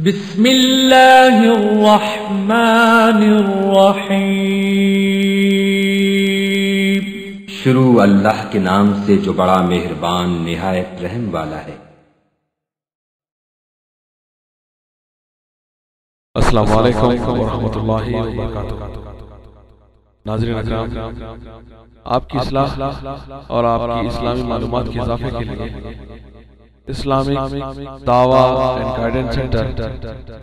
بسم اللہ الرحمن الرحیم۔ شروع اللہ کے نام سے جو بڑا مہربان نہایت رحم والا ہے۔ السلام علیکم ورحمۃ اللہ وبرکاتہ۔ ناظرین اکرام، آپ کی اصلاح اور آپ کی اسلامی معلومات کے اضافے کے لیے اسلامک دعویٰ اینڈ گائیڈنس سینٹر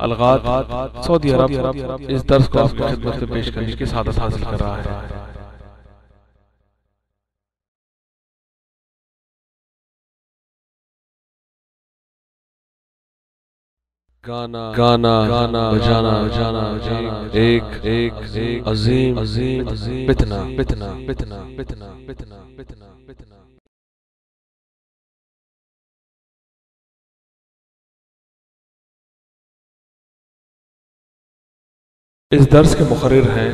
الغاد سعودی عرب اس درس کو آپ کی خدمت میں پیش کرنے کی سعادت حاصل کر رہا ہے۔ گانا بجانا ایک عظیم فتنہ۔ اس درس کے مقرر ہیں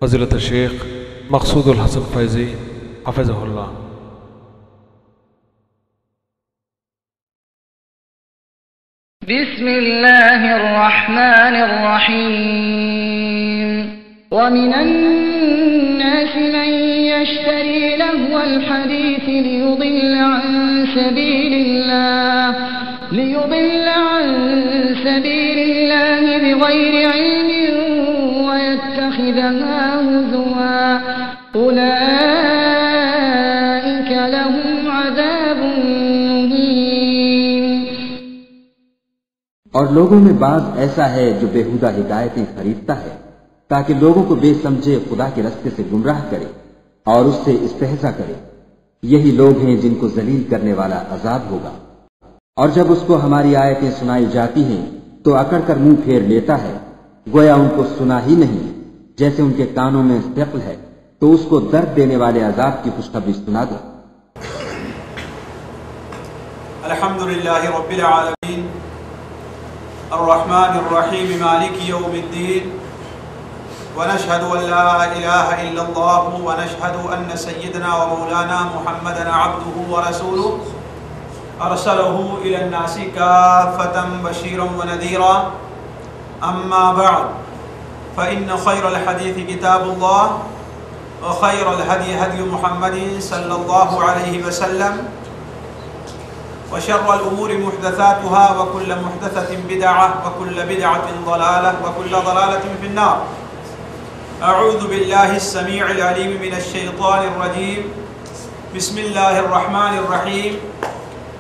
فضیلت الشیخ مقصود الحسن فیضی حفظہ اللہ۔ بسم اللہ الرحمن الرحیم۔ ومن الناس من يشتري لهو الحديث ليضل عن سبيل الله بغير علم ويتخذها هزوا أولئك لهم عذاب مهين۔ اور لوگوں میں بعض ایسا ہے جو بےہودہ ہدایتیں خریدتا ہے تاکہ لوگوں کو بے سمجھے خدا کے رستے سے گمراہ کرے اور اس سے استہزاء کرے۔ یہی لوگ ہیں جن کو ذلیل کرنے والا عذاب ہوگا۔ اور جب اس کو ہماری آیتیں سنائی جاتی ہیں تو اکڑ کر منہ پھیر لیتا ہے، گویا ان کو سنا ہی نہیں، جیسے ان کے کانوں میں ثقل ہے، تو اس کو درد دینے والے عذاب کی خوشخبری سنا دو۔ الحمدللہ رب العالمین الرحمن الرحیم مالک یوم الدین، ونشهد ان لا الہ الا اللہ ونشهد ان سیدنا ومولانا محمدا عبده ورسوله ارسله الى الناس کافۃ بشیرا ونذیرا، اما بعد فان خیر الحدیث کتاب اللہ وخیر الهدی هدی محمد صلی اللہ علیہ وسلم، وشر الأمور محدثاتها وكل محدثة بدعة وكل بدعة ضلالة وكل ضلالة في النار۔ أعوذ بالله السميع العليم من الشيطان الرجيم، بسم الله الرحمن الرحيم۔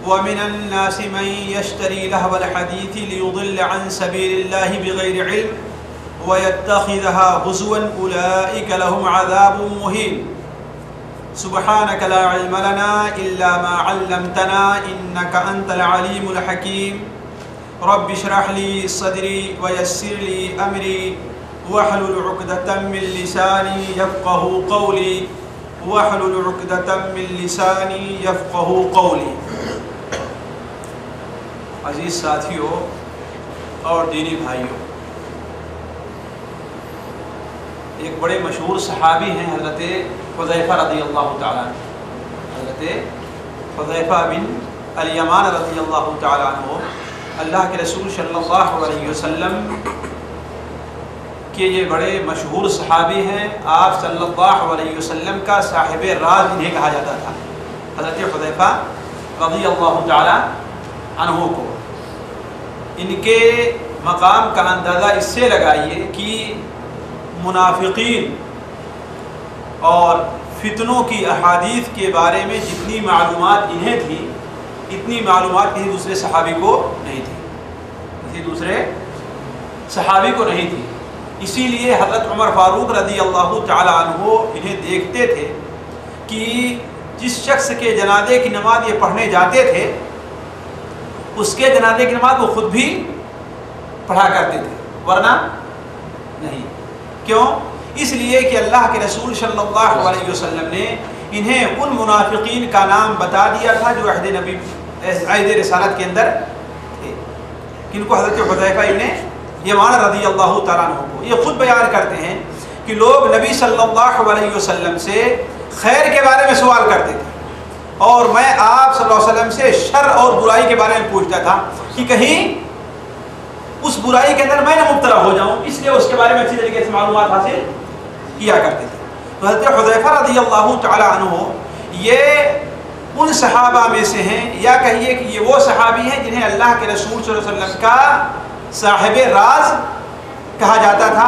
ومن الناس من يشتري لهو الحديث ليضل عن سبيل الله بغير علم ويتخذها هزوا أولئك لهم عذاب مهين۔ سبحانك لا علم لنا إلا ما علمتنا إنك أنت العليم الحكيم۔ رب اشرح لي صدري ويسر لي أمري واحلل عقدة من لساني يفقهوا قولي واحلل عقدة من لساني يفقهوا قولي۔ عزیز ساتھیوں اور دینی بھائیوں، ایک بڑے مشہور صحابی ہیں حضرت حذیفہ رضی اللہ تعالیٰ عنہ، حضرت حذیفہ بن الیمان رضی اللہ تعالیٰ عنہ، اللہ کے رسول صلی اللہ علیہ وسلم کے یہ بڑے مشہور صحابی ہیں۔ آپ صلی اللہ علیہ وسلم کا صاحب راز انہیں کہا جاتا تھا، حضرت حذیفہ رضی اللہ تعالیٰ عنہ کو۔ ان کے مقام کا اندازہ اس سے لگائیے کہ منافقین اور فتنوں کی احادیث کے بارے میں جتنی معلومات انہیں تھی اتنی معلومات کسی دوسرے صحابی کو نہیں تھی، کسی دوسرے صحابی کو نہیں تھی۔ اسی لیے حضرت عمر فاروق رضی اللہ تعالی عنہ انہیں دیکھتے تھے کہ جس شخص کے جنازے کی نماز یہ پڑھنے جاتے تھے اس کے جنازے کی نماز وہ خود بھی پڑھا کرتے تھے، ورنہ نہیں۔ کیوں؟ اس لیے کہ اللہ کے رسول صلی اللہ علیہ وسلم نے انہیں ان منافقین کا نام بتا دیا تھا جو عہد رسالت کے اندر تھے، جن کو حضرت حذیفہ ابن یمان رضی اللہ تعالیٰ عنہ کو یہ خود بیان کرتے ہیں کہ لوگ نبی صلی اللہ علیہ وسلم سے خیر کے بارے میں سوال کرتے تھے اور میں آپ صلی اللہ علیہ وسلم سے شر اور برائی کے بارے میں پوچھتا تھا کہ کہیں اس برائی کے اندر میں نہ مبتلا ہو جاؤں، اس لیے اس کے بارے میں اچھی طریقے سے معلومات حاصل کیا کرتے تھے۔ تو حضرت حذیفہ رضی اللہ تعالی عنہ یہ ان صحابہ میں سے ہیں، یا کہیے کہ یہ وہ صحابی ہیں جنہیں اللہ کے رسول صلی اللہ علیہ وسلم کا صاحب راز کہا جاتا تھا،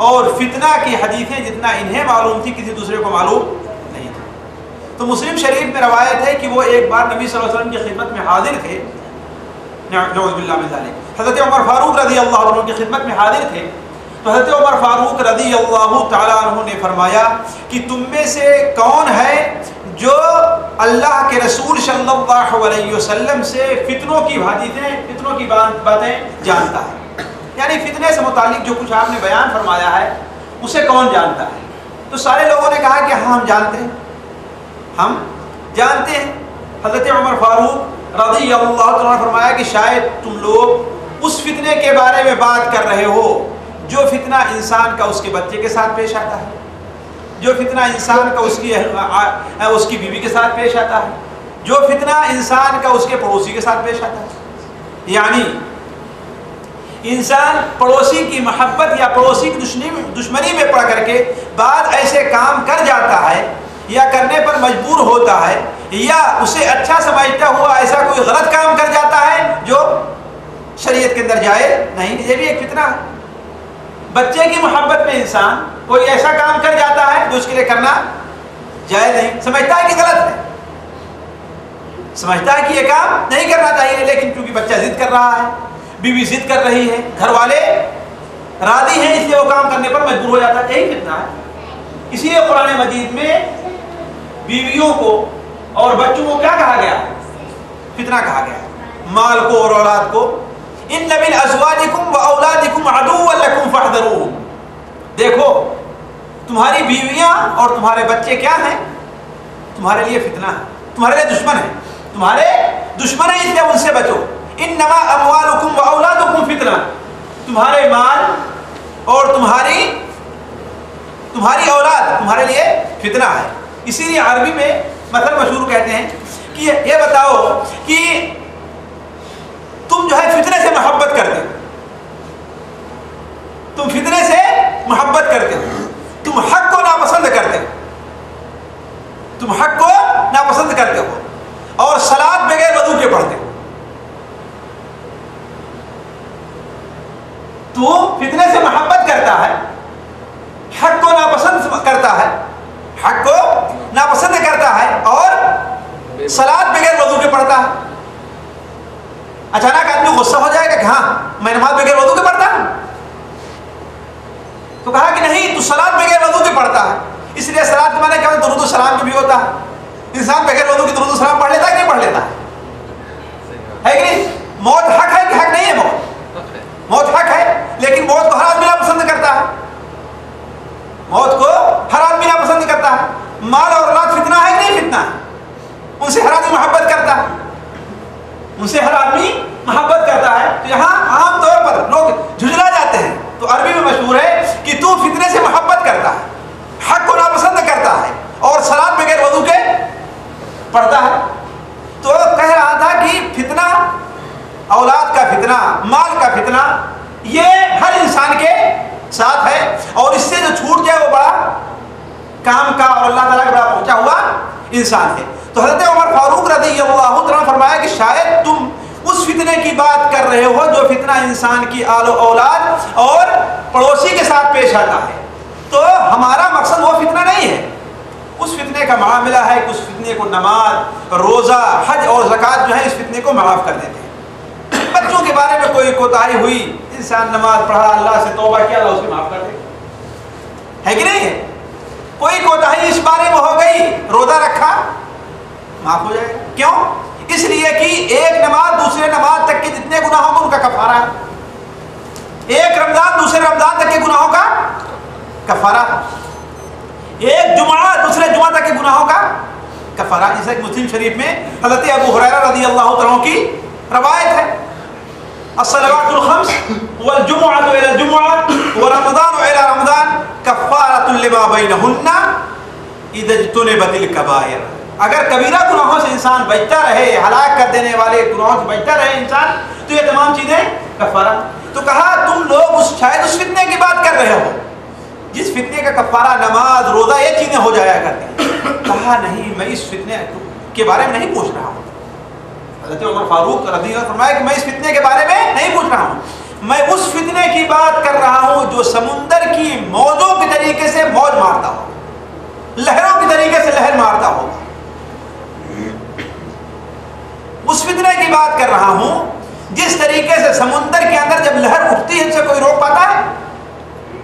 اور فتنہ کی حدیثیں جتنا انہیں معلوم تھی کسی دوسرے کو معلوم نہیں تھی۔ تو مسلم شریف میں روایت ہے کہ وہ ایک بار نبی صلی اللہ علیہ وسلم کی خدمت میں حاضر تھے، نعوذ باللہ من ذلک، حضرت عمر فاروق رضی اللہ عنہ کی خدمت میں حاضر تھے۔ تو حضرت عمر فاروق رضی اللہ تعالی عنہ نے فرمایا کہ تم میں سے کون ہے جو اللہ کے رسول صلی اللہ علیہ وسلم سے فتنوں کی حدیثیں، فتنوں کی باتیں جانتا ہے، یعنی فتنے سے متعلق جو کچھ آپ نے بیان فرمایا ہے اسے کون جانتا ہے؟ تو سارے لوگوں نے کہا کہ ہاں ہم جانتے ہیں، ہم جانتے ہیں۔ حضرت عمر فاروق رضی اللہ عنہ نے فرمایا کہ شاید تم لوگ اس فتنے کے بارے میں بات کر رہے ہو جو فتنہ انسان کا اس کے بچے کے ساتھ پیش آتا ہے، جو فتنہ انسان کا اس کی بیوی کے ساتھ پیش آتا ہے، جو فتنہ انسان کا اس کے پڑوسی کے ساتھ پیش آتا ہے۔ یعنی انسان پڑوسی کی محبت یا پڑوسی کی دشمنی میں پڑ کر کے بعد ایسے کام کر جاتا ہے یا کرنے پر مجبور ہوتا ہے، یا اسے اچھا سمجھتا ہوا ایسا کوئی غلط کام کر جاتا ہے جو شریعت کے اندر جائز نہیں، یہ بھی ایک فتنہ ہے۔ بچے کی محبت میں انسان کوئی ایسا کام کر جاتا ہے جو اس کے لیے کرنا جائز نہیں، سمجھتا ہے کہ غلط ہے، سمجھتا ہے کہ یہ کام نہیں کرنا چاہیے، لیکن کیونکہ بچہ ضد کر رہا ہے، بیوی ضد کر رہی ہے، گھر والے راضی ہیں، اس لیے وہ کام کرنے پر مجبور ہو جاتا ہے، یہی فتنہ ہے۔ اسی لیے قرآن مجید میں بیویوں کو اور بچوں کو کیا کہا گیا؟ فتنہ کہا گیا، مال کو اور اولاد کو۔ ان من ازواجکم واولادکم عدوا لکم فاحذروہم، دیکھو تمہاری بیویاں اور تمہارے بچے کیا ہیں؟ تمہارے لیے فتنہ ہے، تمہارے لیے دشمن ہے، تمہارے دشمن ہیں، اس لیے ان سے بچو۔ انما اموالکم واولادکم فتنہ، تمہارے مال اور تمہاری اولاد تمہارے لیے فتنہ ہے۔ اسی لیے عربی میں مثل مشہور کہتے ہیں کہ یہ بتاؤ کہ تم جو ہے فتنے سے محبت کرتے ہو، تم فتنے سے محبت کرتے ہو، تم حق کو ناپسند کرتے ہو، تم حق کو ناپسند کرتے ہو اور صلاۃ بغیر وضو کے پڑھتے ہو، تو فتنے سے محبت کرتا ہے، حق کو ناپسند کرتا ہے، حق کو ناپسند کرتا ہے اور صلاۃ بغیر وضو کے پڑھتا ہے۔ اچانک آدمی غصہ ہو جائے گا کہ ہاں میں نماز بغیر وضو کے پڑھتا ہوں، تو کہا کہ نہیں تو صلاۃ بغیر وضو کے پڑھتا ہے، اس لیے صلاۃ کے معنی کیا ہوتا ہے؟ درود و سلام کی بھی ہوتا ہے، انسان بغیر وضو کی درود و سلام پڑھ لیتا ہے کہ نہیں پڑھ لیتا ہے کہ نہیں؟ موت حق ہے کہ حق نہیں ہے؟ موت حق ہے، لیکن موت کو ہر آدمی ناپسند کرتا ہے، موت کو ہر آدمی ناپسند کرتا ہے۔ مال اور اولاد فتنہ ہے کہ نہیں فتنہ ہے؟ ان سے ہر آدمی محبت کرتا ہے، ان سے ہر آدمی محبت کرتا ہے۔ تو یہاں عام طور پر لوگ جھجلا جاتے ہیں، تو عربی میں مشہور ہے کہ تو فتنے سے محبت کرتا ہے، حق کو ناپسند کرتا ہے اور صلاۃ بغیر وضو کے پڑھتا ہے۔ تو کہہ رہا تھا کہ فتنہ، اولاد کا فتنہ، مال کا فتنہ، یہ ہر انسان کے ساتھ ہے، اور اس سے جو چھوٹ جائے وہ بڑا کام کا اور اللہ تعالیٰ کا بڑا پہنچا ہوا انسان ہے۔ تو حضرت عمر فاروق رضی اللہ عنہ فرمایا کہ شاید تم اس فتنے کی بات کر رہے ہو جو فتنہ انسان کی آل و اولاد اور پڑوسی کے ساتھ پیش آتا ہے، تو ہمارا مقصد وہ فتنہ نہیں ہے، اس فتنے کا معاملہ ہے کہ اس فتنے کو نماز، روزہ، حج اور زکوٰۃ جو ہے اس فتنے کو معاف کر دیتے ہیں۔ بچوں کے بارے میں کوئی کوتاہی ہوئی، انسان نماز پڑھا، اللہ سے توبہ کیا، اللہ اس کو معاف کر دے، ہے کہ نہیں ہے؟ کوئی کوتاہی اس بارے میں ہو گئی، روزہ رکھا، معاف ہو جائے گا۔ کیوں؟ اس لیے کہ ایک نماز دوسرے نماز تک کے جتنے گناہوں کو ان کا کفارہ ہے، ایک رمضان دوسرے رمضان تک کے گناہوں کا کفارہ، ایک جمعہ دوسرے جمعہ تک کے گناہوں کا کفارہ۔ جیسے مسلم شریف میں حضرت ابو ہریرہ رضی اللہ عنہ کی روایت ہے، الصلوات الخمس والجمعۃ الی الجمعۃ ورمضان الی رمضان کفارۃ لما بینہن اذا اجتنبت الکبائر۔ اگر کبیرہ گناہوں سے انسان بچتا رہے، ہلاک کر دینے والے گناہوں سے بچتا رہے انسان، تو یہ تمام چیزیں کفارہ۔ تو تو کہا تم لوگ شاید اس فتنے کی بات کر رہے ہو جس فتنے کا کفارہ نماز روزہ یہ چیزیں ہو جایا کرتی ہیں. کہا نہیں، میں اس فتنے کے بارے میں نہیں پوچھ رہا ہوں. حضرت عمر فاروق رضی اللہ عنہ فرمایا کہ میں اس فتنے کے بارے میں نہیں پوچھ رہا ہوں، میں اس فتنے کی بات کر رہا ہوں جو سمندر کی موجوں کے طریقے سے موج مارتا ہو، لہروں کے طریقے سے لہر مارتا ہو. اس فتنے کی بات کر رہا ہوں جس طریقے سے سمندر کے اندر جب لہر اٹھتی ہے اسے کوئی روک پاتا ہے؟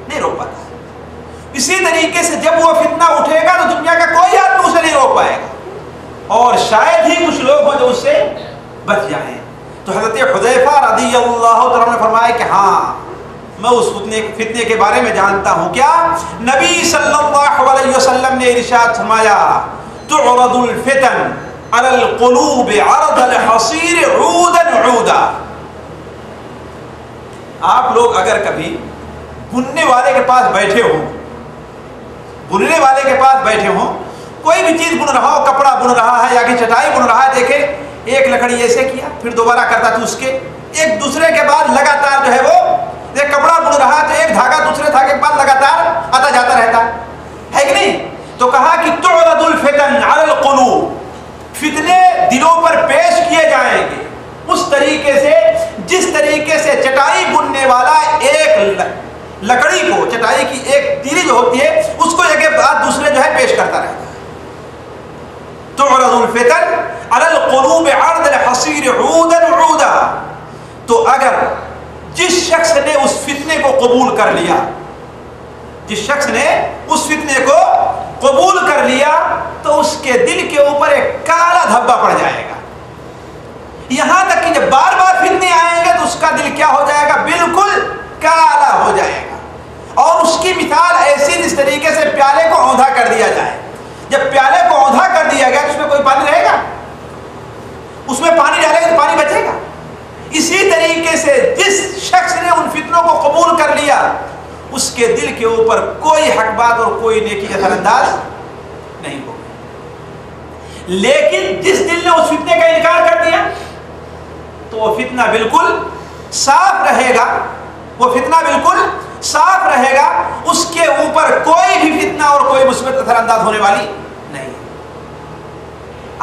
نہیں روک پاتا. اسی طریقے سے جب وہ فتنہ اٹھے گا تو دنیا کا کوئی آدمی اسے نہیں روک پائے گا، اور شاید ہی کچھ لوگ ہوں جو اس سے بچ جائیں. تو حضرت حذیفہ رضی اللہ عنہ نے فرمایا کہ ہاں میں اس فتنے کے بارے میں جانتا ہوں. کیا؟ نبی صلی اللہ علیہ وسلم نے ارشاد فرمایا تعرض الفتن علی القلوب عرض الحصیر عودا عودا. آپ لوگ اگر کبھی بننے والے کے پاس بیٹھے ہوں، بننے والے کے پاس بیٹھے ہوں، کوئی بھی چیز بن رہا ہو، کپڑا بن رہا ہے یا کہ چٹائی بن رہا ہے، دیکھیں ایک لکڑی ایسے کیا پھر دوبارہ کرتا تو اس کے ایک دوسرے کے بعد لگاتار جو ہے وہ ایک کپڑا بن رہا ہے تو ایک دھاگا دوسرے دھاگے کے بعد لگاتار آتا جاتا رہتا ہے کہ نہیں؟ تو کہا کہ تعرض الفتن علی القلوب، فتنے دلوں پر پیش کیے جائیں گے اس طریقے سے جس طریقے سے چٹائی بننے والا ایک لکڑی کو، چٹائی کی ایک تیری جو ہوتی ہے اس کو ایک بعد دوسرے جو ہے پیش کرتا رہتا ہے. تعرض الفتن علی القلوب عرض الحصیر عودا عودا. تو اگر جس شخص نے اس فتنے کو قبول کر لیا، جس شخص نے اس فتنے کو قبول کر لیا تو اس کے دل کے اوپر ایک کالا دھبا پڑ جائے گا. یہاں تک کہ جب بار بار فتنے آئیں گے تو اس کا دل کیا ہو جائے گا؟ بالکل کالا ہو جائے گا. اور اس کی مثال ایسی جس طریقے سے پیالے کو اوندھا کر دیا جائے. جب پیالے کو اوندھا کر دیا گیا تو اس میں کوئی پانی رہے گا؟ اس میں پانی ڈالے گا تو پانی بچے گا. اسی طریقے سے جس شخص نے ان فتنوں کو قبول کر لیا اس کے دل کے اوپر کوئی حق بات اور کوئی نیکی اثر انداز نہیں ہوگا. لیکن جس دل نے اس فتنے کا انکار کر دیا تو وہ فتنہ بالکل صاف رہے گا، وہ فتنہ بالکل صاف رہے گا، اس کے اوپر کوئی بھی فتنہ اور کوئی مثبت اثر انداز ہونے والی نہیں.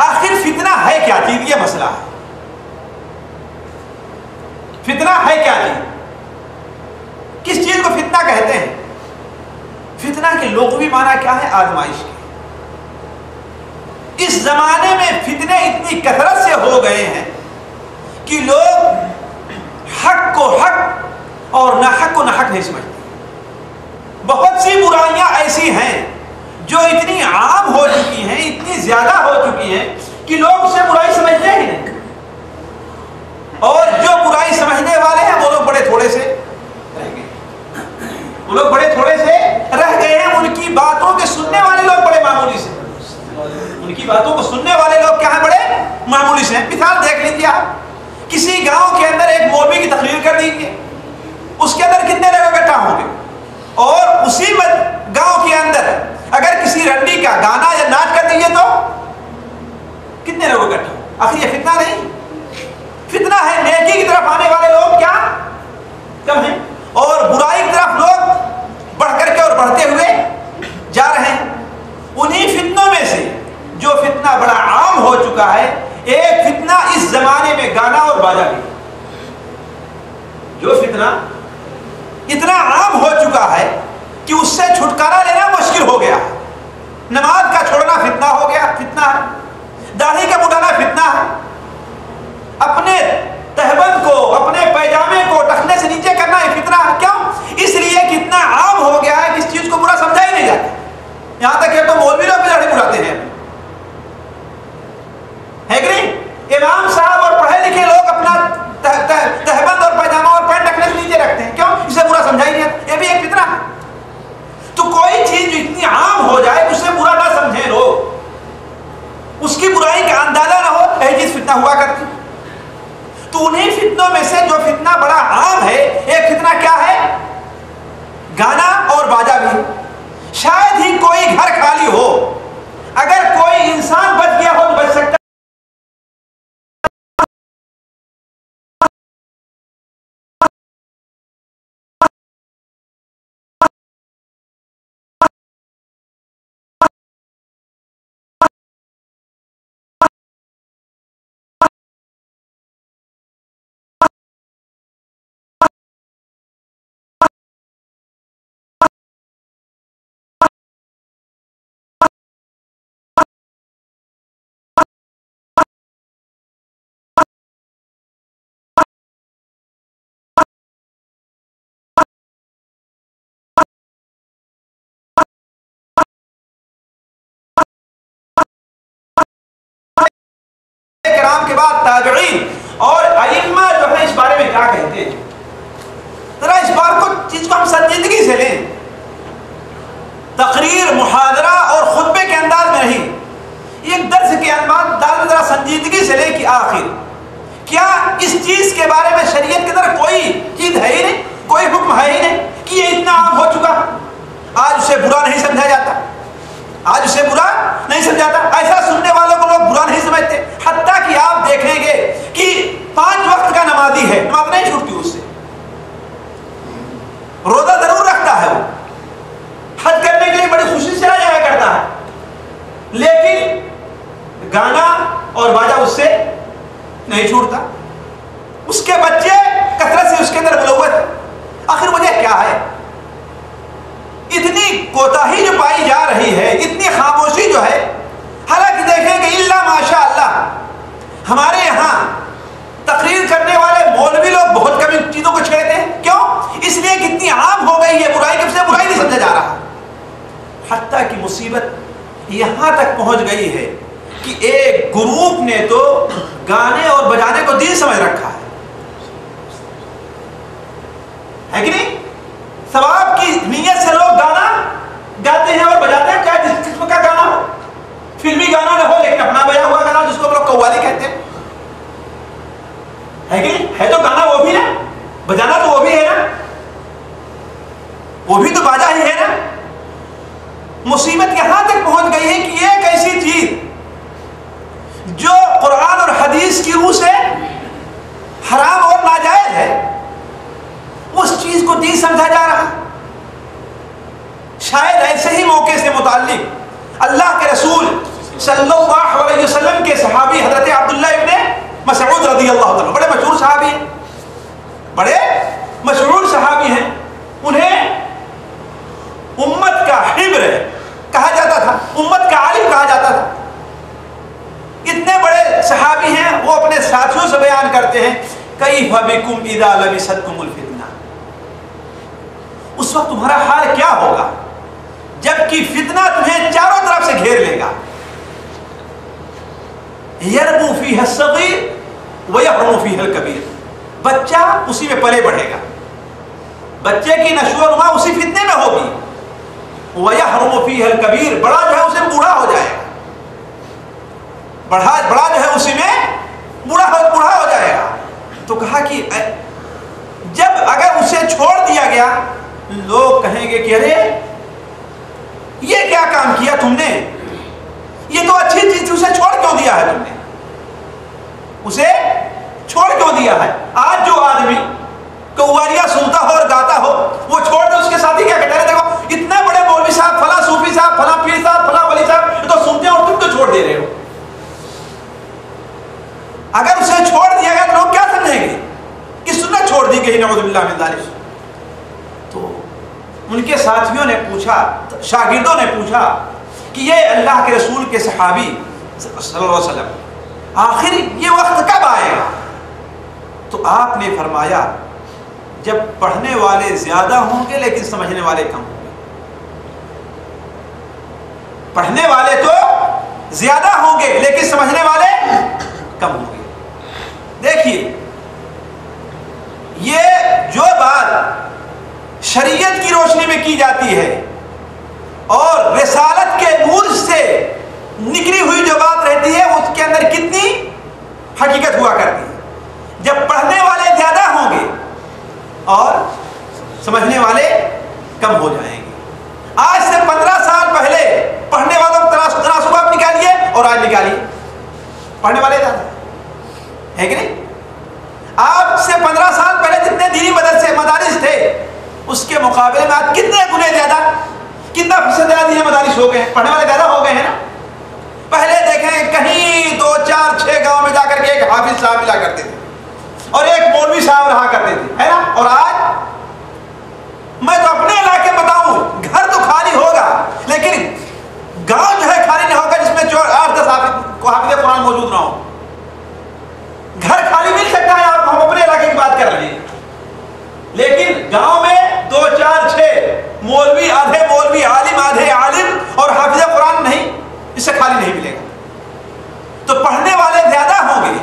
آخر فتنہ ہے کیا چیز؟ یہ مسئلہ ہے. فتنہ ہے کیا چیز؟ کس چیز کو فتنہ کہتے ہیں؟ فتنہ کے لغوی معنی کیا ہے؟ آزمائش کے. اس زمانے میں فتنے اتنی کثرت سے ہو گئے ہیں کہ لوگ حق کو حق اور ناحق کو ناحق نہیں سمجھتے. بہت سی برائیاں ایسی ہیں جو اتنی عام ہو چکی ہیں، اتنی زیادہ ہو چکی ہیں کہ لوگ اسے برائی سمجھتے ہی نہیں. اور جو برائی سمجھنے والے ہیں وہ لوگ بڑے تھوڑے سے رہ گئے. وہ لوگ بڑے تھوڑے سے رہ گئے ہیں. ان کی باتوں کے سننے والے لوگ بڑے معمولی سے، ان کی باتوں کو سننے والے لوگ کیا ہیں؟ بڑے معمولی سے. مثال دیکھ لیجیے آپ، کسی گاؤں کے اندر ایک مولوی کی تقریر کر دیجیے، اس کے اندر کتنے لوگ اکٹھا ہوں گے؟ اور اسی گاؤں کے اندر اگر کسی رنڈی کا گانا یا ناچ کر دیجیے تو کتنے لوگ اکٹھا ہوں؟ آخر یہ فتنہ نہیں؟ فتنہ ہے. نیکی کی طرف آنے والے لوگ کیا کم ہیں اور برائی کی طرف لوگ بڑھ کر کے اور بڑھتے ہوئے جا رہے ہیں. انہی فتنوں میں سے جو فتنہ بڑا عام ہو چکا ہے، ایک فتنہ اس زمانے میں گانا اور باجا بھی، جو فتنہ اتنا عام ہو چکا ہے کہ اس سے چھٹکارا لینا مشکل ہو گیا. نماز کا چھوڑنا فتنہ ہو گیا، فتنہ ہے. داڑھی کا مڈانا فتنہ ہے. اپنے تہبند کو، اپنے پیجامے کو ٹخنے سے نیچے کرنا یہ فتنہ ہے. کیوں؟ اس لیے کہ اتنا عام ہو گیا ہے کہ اس چیز کو برا سمجھا ہی نہیں جاتا. یہاں تک کہ تو مولوی لوگ بھی داڑھی مڈاتے ہیں، ہے کہ نہیں؟ امام صاحب اور پڑھے لکھے لوگ اپنا تہبند اور پیجامہ اور پینٹ ٹخنے سے نیچے رکھتے ہیں. کیوں؟ اسے برا سمجھا ہی نہیں جاتا. یہ بھی ایک فتنہ ہے. تو کوئی چیز جو اتنی عام ہو جائے اسے برا نہ سمجھیں لوگ، اس کی برائی کا اندازہ نہ ہو، یہی چیز فتنہ ہوا کرتی. تو انہیں فتنوں میں سے جو فتنہ بڑا عام ہے، ایک فتنہ کیا ہے؟ گانا اور باجا بھی. شاید ہی کوئی گھر خالی ہو، اگر کوئی انسان بچ گیا ہو تو بچ سکتا کرام کے بعد تابعین اور ائمہ جو ہے اس بارے میں کیا کہتے ہیں؟ ذرا اس بات کو چیز کو ہم سنجیدگی سے لیں. تقریر، محاضرہ اور خطبے کے انداز میں نہیں، ایک درس کے انداز میں ذرا سنجیدگی سے لیں کہ آخر کیا اس چیز کے بارے میں شریعت کے اندر کوئی چیز ہے ہی نہیں، کوئی حکم ہے ہی نہیں کہ یہ اتنا عام ہو چکا، آج اسے برا نہیں سمجھا جاتا، آج اسے برا نہیں سمجھاتا. ایسا سننے والوں کو لوگ برا نہیں سمجھتے. حتیٰ کہ آپ دیکھیں گے کہ 5 وقت کا نمازی ہے، نماز نہیں چھوٹتی اس سے، روزہ ضرور رکھتا ہے، وہ حج کرنے کے لیے بڑی خوشی سے آ جایا کرتا ہے، لیکن گانا اور باجا اس سے نہیں چھوٹتا. اس کے بچے کثرت سے اس کے اندر ملوث ہے. آخر وجہ کیا ہے؟ اتنی کوتاہی جو پائی جا رہی ہے، اتنی خاموشی جو ہے. حالانکہ دیکھیں کہ الا ماشاء اللہ ہمارے یہاں تقریر کرنے والے مولوی لوگ بہت کم ان چیزوں کو چھیڑتے ہیں. کیوں؟ اس لیے کہ اتنی عام ہو گئی ہے برائی، کہ اسے برائی نہیں سمجھا جا رہا. حتیٰ کہ مصیبت یہاں تک پہنچ گئی ہے کہ ایک گروپ نے تو گانے اور بجانے کو دین سمجھ رکھا ہے کہ نہیں؟ ثواب کی نیت سے لوگ گانا گاتے ہیں اور بجاتے ہیں، چاہے جس قسم کا گانا ہو، فلمی گانا نہ ہو لیکن اپنا بجا ہوا گانا جس کو ہم لوگ قوالی کہتے ہیں، ہے کہ نہیں؟ ہے تو گانا وہ بھی نا، بجانا تو وہ بھی ہے نا، وہ بھی تو باجا ہی ہے نا. مصیبت یہاں تک پہنچ گئی ہے کہ ایک ایسی چیز جو قرآن اور حدیث کی روح سے حرام اور ناجائز ہے، اس چیز کو دین سمجھا جا رہا. شاید ایسے ہی موقع سے متعلق اللہ کے رسول صلی اللہ علیہ وسلم کے صحابی حضرت عبداللہ ابن مسعود رضی اللہ عنہ، بڑے مشہور صحابی ہیں، بڑے مشہور صحابی ہیں. انہیں امت کا حبر کہا جاتا تھا، امت کا عالم کہا جاتا تھا. اتنے بڑے صحابی ہیں، وہ اپنے ساتھیوں سے بیان کرتے ہیں کیف بکم اذا لبستکم الفتنہ، اس وقت تمہارا حال کیا ہوگا جبکہ فتنہ تمہیں چاروں طرف سے گھیر لے گا. یربو فیہ الصغیر ویحرم فیہ الکبیر، بچہ اسی میں پلے بڑھے گا، بچے کی نشو و نما اسی فتنے میں ہوگی. وَيَحْرُمُ فِيهَا الْكَبِيرُ، بڑا جو ہے اسے بوڑھا ہو جائے گا، بڑا جو ہے اسی میں بوڑھا ہو جائے گا. تو کہا کہ جب اگر اسے چھوڑ دیا گیا، لوگ کہیں گے کہ ارے یہ کیا کام کیا تم نے، یہ تو اچھی چیز تھی، اسے چھوڑ کیوں دیا ہے تم نے، اسے چھوڑ کیوں دیا ہے. آج جو آدمی قوالیاں سنتا ہو اور گاتا ہو، وہ چھوڑ دے، اس کے ساتھی کیا کہتے ہیں، دیکھو اتنے بڑے مولوی صاحب، فلاں صوفی صاحب، فلاں پیر صاحب، فلاں ولی صاحب یہ تو سنتے ہیں اور تم تو چھوڑ دے رہے ہو. اگر اسے چھوڑ دیا گیا تو لوگ کیا سمجھیں گے کہ سنت چھوڑ دی گئی، نعوذ باللہ من ذالک. تو ان کے ساتھیوں نے پوچھا، شاگردوں نے پوچھا کہ یہ اللہ کے رسول کے صحابی صلی اللہ علیہ وسلم آخر یہ وقت کب آئے گا؟ تو آپ نے فرمایا جب پڑھنے والے زیادہ ہوں گے لیکن سمجھنے والے کم ہوں گے. پڑھنے والے تو زیادہ ہوں گے لیکن سمجھنے والے کم ہوں گے. دیکھیے یہ جو بات شریعت کی روشنی میں کی جاتی ہے اور رسالت کے نور سے نکلی ہوئی جو بات رہتی ہے اس کے اندر کتنی حقیقت ہوا کرتی ہے. جب پڑھنے والے زیادہ ہوں گے اور سمجھنے والے کم ہو جائیں گے. آج سے 15 سال پہلے پڑھنے والوں کو تناسب آپ نکالیے اور آج نکالیے، پڑھنے والے زیادہ ہے کہ نہیں. آپ سے 15 سال پہلے جتنے دینی مدرسے مدارس تھے اس کے مقابلے میں آج کتنے گنے زیادہ، کتنا فیصد زیادہ دینی مدارس ہو گئے ہیں، پڑھنے والے زیادہ ہو گئے ہیں نا. پہلے دیکھیں کہیں 2 4 6 گاؤں میں جا کر کے ایک حافظ صاحب ملا کرتے تھے اور ایک مولوی صاحب رہا کرتے تھے، ہے نا. اور آج میں تو اپنے علاقے بتاؤں، گھر تو خالی ہوگا لیکن گاؤں جو ہے خالی نہیں ہوگا جس میں 8-10 حافظ قرآن موجود نہ ہو. گھر خالی مل سکتا ہے، آپ ہم اپنے علاقے کی بات کر رہے ہیں، لیکن گاؤں میں 2 4 6 مولوی، آدھے مولوی عالم، آدھے عالم اور حافظ قرآن نہیں، اس سے خالی نہیں ملے گا. تو پڑھنے والے زیادہ ہوں گے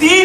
3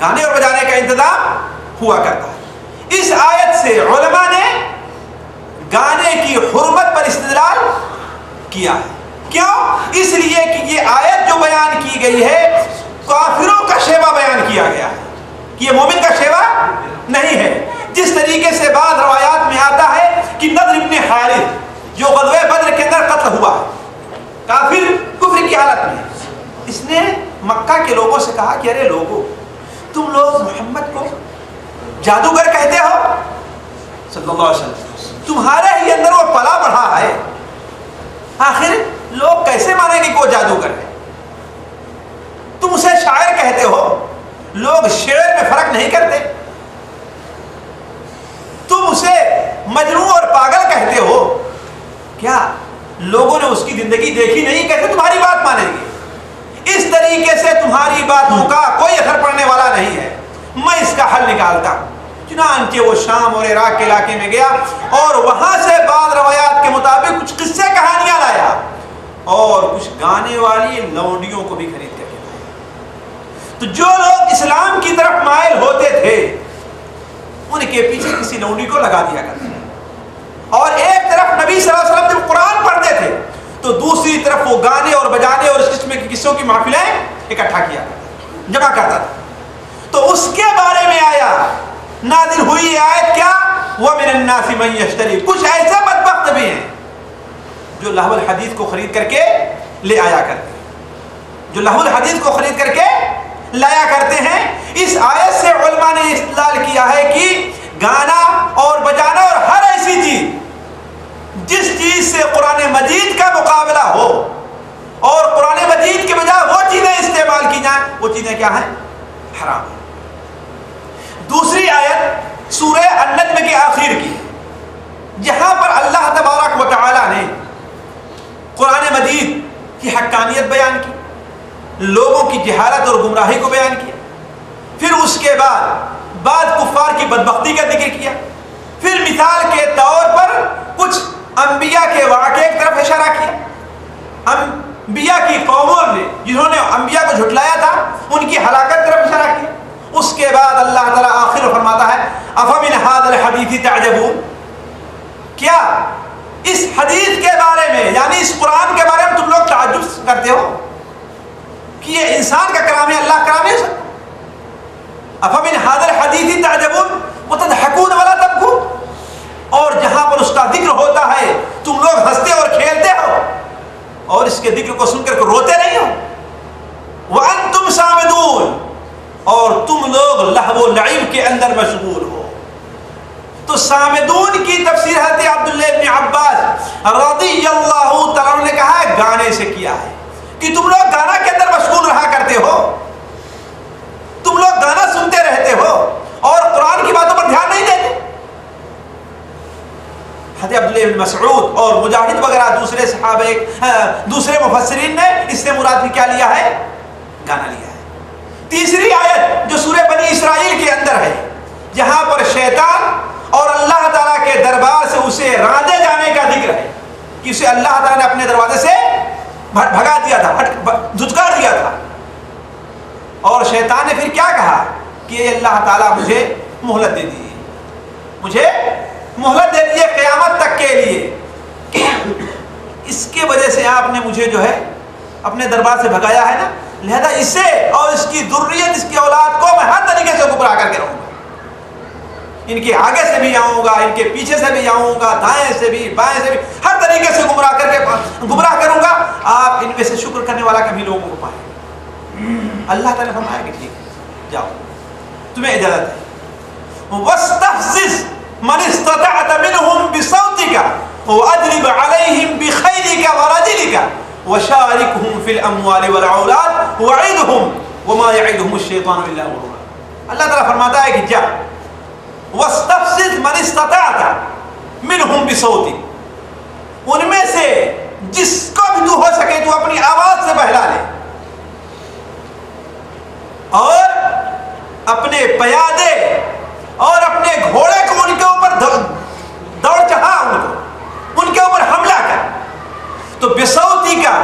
گانے اور بجانے کا انتظام ہوا کرتا ہے۔ اس آیت سے علماء نے گانے کی حرمت پر استدلال کیا ہے۔ کیوں؟ اس لیے کہ یہ آیت جو بیان کی گئی ہے کافروں کا شیوا بیان کیا گیا ہے، کہ یہ مومن کا شیوا نہیں ہے۔ جس طریقے سے بعض روایات میں آتا ہے کہ نضر ابن حارث جو غزوہ بدر کے اندر قتل ہوا کافر کفر کی حالت میں، اس نے مکہ کے لوگوں سے کہا کہ ارے لوگوں، تم لوگ محمد کو جادوگر کہتے ہو صلی اللہ علیہ وسلم، تمہارے ہی اندر وہ پلا بڑھا ہے، آخر لوگ کیسے مانیں گے کہ وہ جادوگر ہے؟ تم اسے شاعر کہتے ہو، لوگ شعر میں فرق نہیں کرتے، تم اسے مجنون اور پاگل کہتے ہو، کیا لوگوں نے اس کی زندگی دیکھی نہیں؟ کیسے تمہاری بات مانیں گے؟ اس طریقے سے تمہاری باتوں کا کوئی اثر پڑنے والا نہیں ہے، میں اس کا حل نکالتا ہوں۔ چنانچہ وہ شام اور عراق کے علاقے میں گیا اور وہاں سے بعض روایات کے مطابق کچھ قصے کہانیاں لایا اور کچھ گانے والی لونڈیوں کو بھی خرید کر کے لایا۔ تو جو لوگ اسلام کی طرف مائل ہوتے تھے ان کے پیچھے کسی لونڈی کو لگا دیا کرتے تھے، اور ایک طرف نبی صلی اللہ علیہ وسلم جب قرآن پڑھتے تھے تو دوسری طرف وہ گانے اور بجانے اور اس قسم کے قصوں کی محفلیں اکٹھا کیا کرتا، جمع کرتا تھا۔ تو اس کے بارے میں آیا نازل ہوئی آیت کیا؟ وَمِنَ النَّاسِ مَن يَشْتَرِي، کچھ ایسے بدبخت بھی ہیں جو لہو الحدیث کو خرید کر کے لے آیا کرتے ہیں، جو لہو الحدیث کو خرید کر کے لایا کرتے ہیں۔ اس آیت سے علماء نے استدلال کیا ہے کہ گانا اور بجانا اور ہر ایسی چیز جس چیز سے قرآن مجید کا مقابلہ ہو اور قرآن مجید کے بجائے وہ چیزیں استعمال کی جائیں، وہ چیزیں کیا ہیں؟ حرام ہیں۔ دوسری آیت سورہ النجم کے آخر کی، جہاں پر اللہ تبارک و تعالی نے قرآن مجید کی حقانیت بیان کی، لوگوں کی جہالت اور گمراہی کو بیان کیا، پھر اس کے بعد بعض کفار کی بدبختی کا ذکر کیا، پھر مثال کے طور پر کچھ انبیاء کے واقعے کی طرف اشارہ کیا، انبیاء کی قوموں نے جنہوں نے انبیاء کو جھٹلایا تھا ان کی ہلاکت کی طرف اشارہ کیا۔ اس کے بعد اللہ تعالیٰ آخر میں فرماتا ہے افمن ھذا الحدیث تعجبون، کیا اس حدیث کے بارے میں یعنی اس قرآن کے بارے میں تم لوگ تعجب کرتے ہو کہ یہ انسان کا کلام ہے، اللہ کا کلام ہے؟ افمن ھذا الحدیث تعجبون وتضحکون ولا تبکون، اور جہاں پر اس کا ذکر ہوتا ہے تم لوگ ہنستے اور کھیلتے ہو اور اس کے ذکر کو سن کر روتے نہیں ہو۔ وانتم سامدون، اور تم لوگ لہو و لعب کے اندر مشغول ہو۔ تو سامدون کی تفسیر حضرت عبداللہ ابن عباس رضی اللہ تعالیٰ عنہ نے کہا ہے گانے سے کیا ہے کہ تم لوگ گانا کے اندر مشغول رہا کرتے ہو، تم لوگ گانا سنتے رہتے ہو اور قرآن کی باتوں پر دھیان نہیں دیتے۔ حضرت عبداللہ بن مسعود اور مجاہد وغیرہ دوسرے صحابہ دوسرے مفسرین نے اس سے مراد بھی کیا لیا ہے؟ گانا لیا ہے۔ تیسری آیت جو سورہ بنی اسرائیل کے اندر ہے، جہاں پر شیطان اور اللہ تعالیٰ کے دربار سے اسے راندے جانے کا ذکر ہے کہ اسے اللہ تعالیٰ نے اپنے دروازے سے بھگا دیا تھا، دھتکار دیا تھا، اور شیطان نے پھر کیا کہا کہ اللہ تعالیٰ مجھے مہلت دے دیجیے، مجھے مہلت دے دیجیے قیامت تک کے لیے، کہ اس کے وجہ سے آپ نے مجھے جو ہے اپنے دربار سے بھگایا ہے نا، لہذا اسے اور اس کی ذریت اس کی اولاد کو میں ہر طریقے سے گمراہ کر کے رہوں گا، ان کے آگے سے بھی آؤں گا، ان کے پیچھے سے بھی آؤں گا، دائیں سے بھی بائیں سے بھی، ہر طریقے سے گمراہ کر کے گمراہ کروں گا، آپ ان میں سے شکر کرنے والا کبھی لوگوں کو پائیں۔ اللہ تعالیٰ نے فرمایا کہ ٹھیک ہے جاؤ، تمہیں اجازت ہے۔ وَاسْتَفْزِزْ مَنِ اسْتَطَعْتَ مِنْهُمْ بِصَوْتِكَ وَأَجْلِبْ عَلَيْهِمْ بِخَيْلِكَ وَرَجِلِكَ وَشَارِكْهُمْ فِي الْأَمْوَالِ وَالْأَوْلَادِ وَعِدْهُمْ وَمَا يَعِدُهُمُ الشَّيْطَانُ إِلَّا غُرُورًا۔ اللہ تعالیٰ فرماتا ہے کہ جا وَاسْتَفْزِزْ مَنِ اسْتَطَعْتَ مِنْهُمْ بِصَوْتِكَ، ان میں سے جس کو بھی تو ہو سکے تو اپنی آواز سے بہلا لے، اور اپنے پیادے اور اپنے گھوڑے کو ان کے اوپر دوڑ چڑھا، ان کے اوپر حملہ کر۔ تو بصوتی کا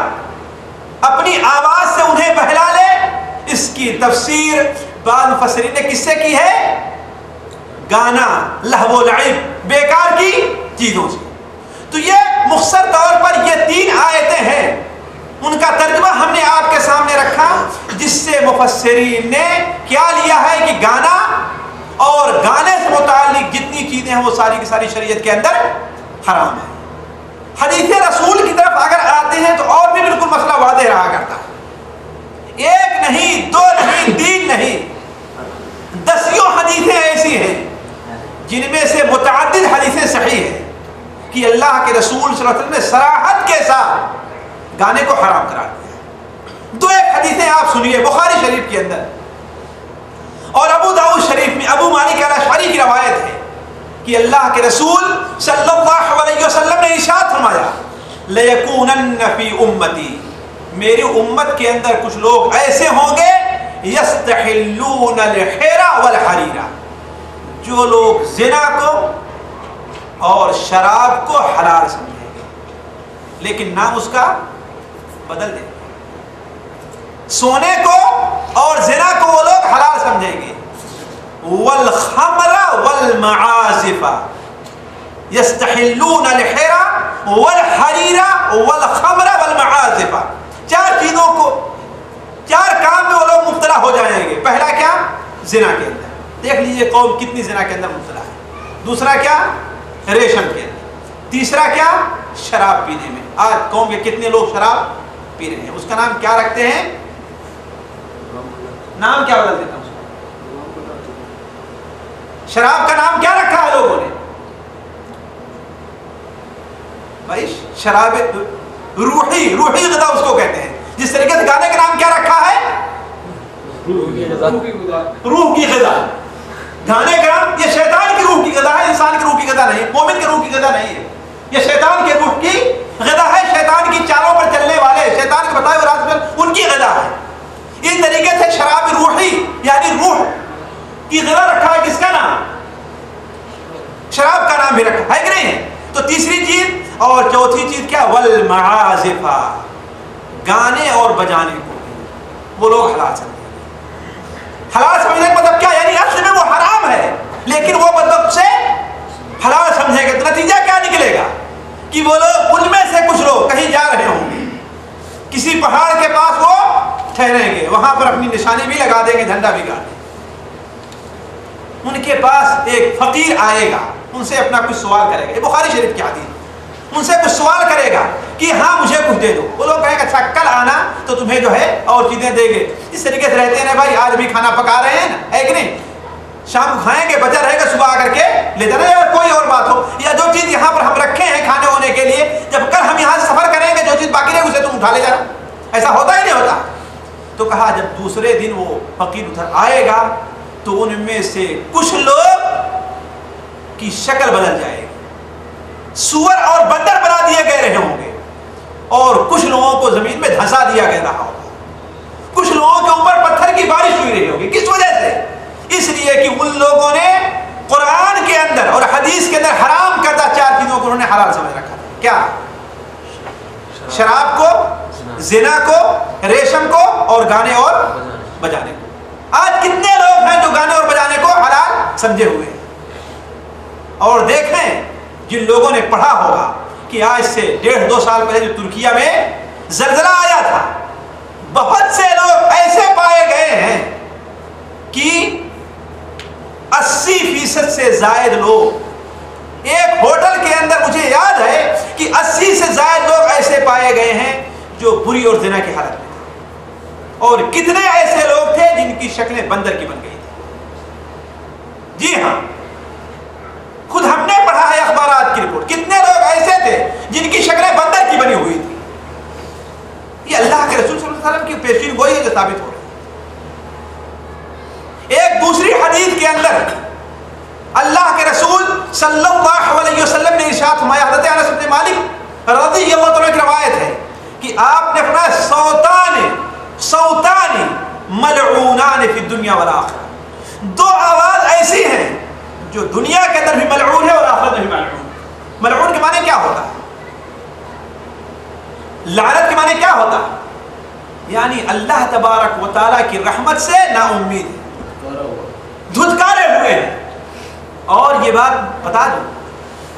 اپنی آواز سے انہیں بہلا لے، اس کی کی تفسیر بعض مفسرین نے کس سے کی ہے؟ گانا، لہو و لعب، بیکار کی چیزوں سے۔ تو یہ مختصر طور پر یہ 3 آیتیں ہیں، ان کا ترجمہ ہم نے آپ کے سامنے رکھا، جس سے مفسرین نے کیا لیا ہے کہ گانا اور گانے سے متعلق جتنی چیزیں ہیں وہ ساری کی ساری شریعت کے اندر حرام ہے۔ حدیث رسول کی طرف اگر آتے ہیں تو اور بھی بالکل مسئلہ واضح رہا کرتا ہے۔ 1 نہیں، 2 نہیں، 3 نہیں، 10 حدیثیں ایسی ہیں جن میں سے متعدد حدیثیں صحیح ہیں کہ اللہ کے رسول صلی اللہ علیہ وسلم نے صراحت کے ساتھ گانے کو حرام قرار دیا۔ 2 حدیثیں آپ سنیے بخاری شریف کے اندر اور ابو داؤد شریف میں ابو مالک الاشعری کی روایت ہے کہ اللہ کے رسول صلی اللہ علیہ وسلم نے ارشاد فرمایا لَيَكُونَنَّ فِي أُمَّتِي، میری امت کے اندر کچھ لوگ ایسے ہوں گے يَسْتَحِلُّونَ الْحِرَ وَالْحَرِيرَ، جو لوگ زنا کو اور شراب کو حلال سمجھیں گے لیکن نام اس کا بدل دیں گے۔ سونے کو اور زنا کو وہ لوگ حلال سمجھیں گے۔ والخمر والمعازف، یستحلون الحر والحریر والخمر والمعازف، 4 چیزوں کو، 4 کام میں وہ لوگ مبتلا ہو جائیں گے۔ پہلا کیا؟ زنا کے اندر، دیکھ لیجئے قوم کتنی زنا کے اندر مبتلا ہے۔ دوسرا کیا؟ ریشم کے اندر۔ تیسرا کیا؟ شراب پینے میں۔ آج قوم کے کتنے لوگ شراب پی رہے ہیں، اس کا نام کیا رکھتے ہیں؟ نام کیا بدل دیتا ہوں؟ شراب کا نام کیا رکھا ہے لوگوں نے؟ بھائی شراب روحی غذا اس کو کہتے ہیں۔ جس طریقے سے گانے کا نام کیا رکھا ہے؟ روح کی غذا۔ گانے کا نام یہ شیطان کی روح کی غذا ہے، انسان کی روح کی غذا نہیں، مومن کی روح کی غذا نہیں ہے، یہ شیطان کے روح کی غذا ہے۔ شیطان کی چالوں پر چلنے والے، شیطان کے بتائے ہوئے راستے پر ان کی غذا ہے۔ اس طریقے سے شراب روحی یعنی روح کی غذا رکھا ہے، کس کا نام؟ شراب کا نام بھی رکھا ہے کہ نہیں؟ تو تیسری چیز اور چوتھی چیز کیا؟ والمعازف، گانے اور بجانے کو وہ لوگ حلال سمجھیں گے۔ حلال سمجھنے کا مطلب کیا؟ یعنی اصل میں وہ حرام ہے لیکن وہ مطلب سے حلال سمجھیں گے۔ تو نتیجہ کیا نکلے گا کہ وہ لوگ، ان میں سے کچھ لوگ کہیں جا رہے ہوں گے، کسی پہاڑ کے پاس وہ ٹھہریں گے، وہاں پر اپنی نشانی بھی لگا دیں گے، جھنڈا بھی گاڑیں گے۔ ان کے پاس ایک فقیر آئے گا، ان سے اپنا کچھ سوال کرے گا، یہ بخاری شریف کی حدیث، ان سے کچھ سوال کرے گا کہ ہاں مجھے کچھ دے دو۔ وہ لوگ کہیں گے اچھا کل آنا تو تمہیں جو ہے اور چیزیں دیں گے۔ اس طریقے سے رہتے ہیں بھائی، آج بھی کھانا پکا رہے ہیں نا، ہے کہ نہیں؟ شام کو کھائیں گے، بچا رہے گا، صبح آ کر کے لے جانا، یا کوئی اور بات ہو، یا جو چیز یہاں پر ہم رکھے ہیں کھانے ہونے کے لیے، جب کل ہم یہاں سے سفر کریں گے جو چیز باقی رہے اسے تم اٹھا لے جانا۔ ایسا ہوتا ہی نہیں ہوتا۔ تو کہا جب دوسرے دن وہ فقیر ادھر آئے گا تو ان میں سے کچھ لوگ کی شکل بدل جائے گی، سور اور بندر بنا دیے گئے رہے ہوں گے، اور کچھ لوگوں کو زمین میں دھنسا دیا گیا رہا ہوگا، کچھ لوگوں کے اوپر پتھر کی بارش ہوئی رہی ہوگی۔ کس وجہ سے؟ اس لیے کہ ان لوگوں نے قرآن کے اندر اور حدیث کے اندر حرام کردہ 4 چیزوں کو انہوں نے حلال سمجھ رکھا تھا۔ کیا؟ شراب کو، زنا کو، ریشم کو، اور گانے اور بجانے کو۔ آج کتنے لوگ ہیں جو گانے اور بجانے کو حلال سمجھے ہوئے ہیں؟ اور دیکھیں جن لوگوں نے پڑھا ہوگا کہ آج سے 1.5-2 سال پہلے جو ترکیہ میں زلزلہ آیا تھا، بہت سے لوگ ایسے پائے گئے ہیں کہ 80% سے زائد لوگ، ایک ہوٹل کے اندر مجھے یاد ہے کہ 80 سے زائد لوگ ایسے پائے گئے ہیں جو بری اور زنا کی حالت میں تھے، اور کتنے ایسے لوگ تھے جن کی شکلیں بندر کی بن گئی تھی۔ جی ہاں، خود ہم نے پڑھا ہے اخبارات کی رپورٹ، کتنے لوگ ایسے تھے جن کی شکلیں بندر کی بنی ہوئی تھی۔ یہ اللہ کے رسول صلی اللہ علیہ وسلم کی پیشین گوئی ہے جو ثابت ہو رہی ہے۔ ایک دوسری حدیث کے اندر اللہ کے رسول صلی اللہ علیہ وسلم نے ارشاد فرمایا، حضرت انس بن مالک رضی اللہ عنہ کی روایت ہے کہ آپ نے فرمایا صوتان ملعونان فی الدنیا والآخرہ، 2 آواز ایسی ہیں جو دنیا کے اندر بھی ملعون ہے اور آخرت میں بھی ملعون ہے۔ ملعون کے معنی کیا ہوتا ہے؟ لعنت کے معنی کیا ہوتا ہے؟ یعنی اللہ تبارک و تعالیٰ کی رحمت سے نا امید ہے، دھتکارے ہوئے ہیں۔ اور یہ بات بتا دوں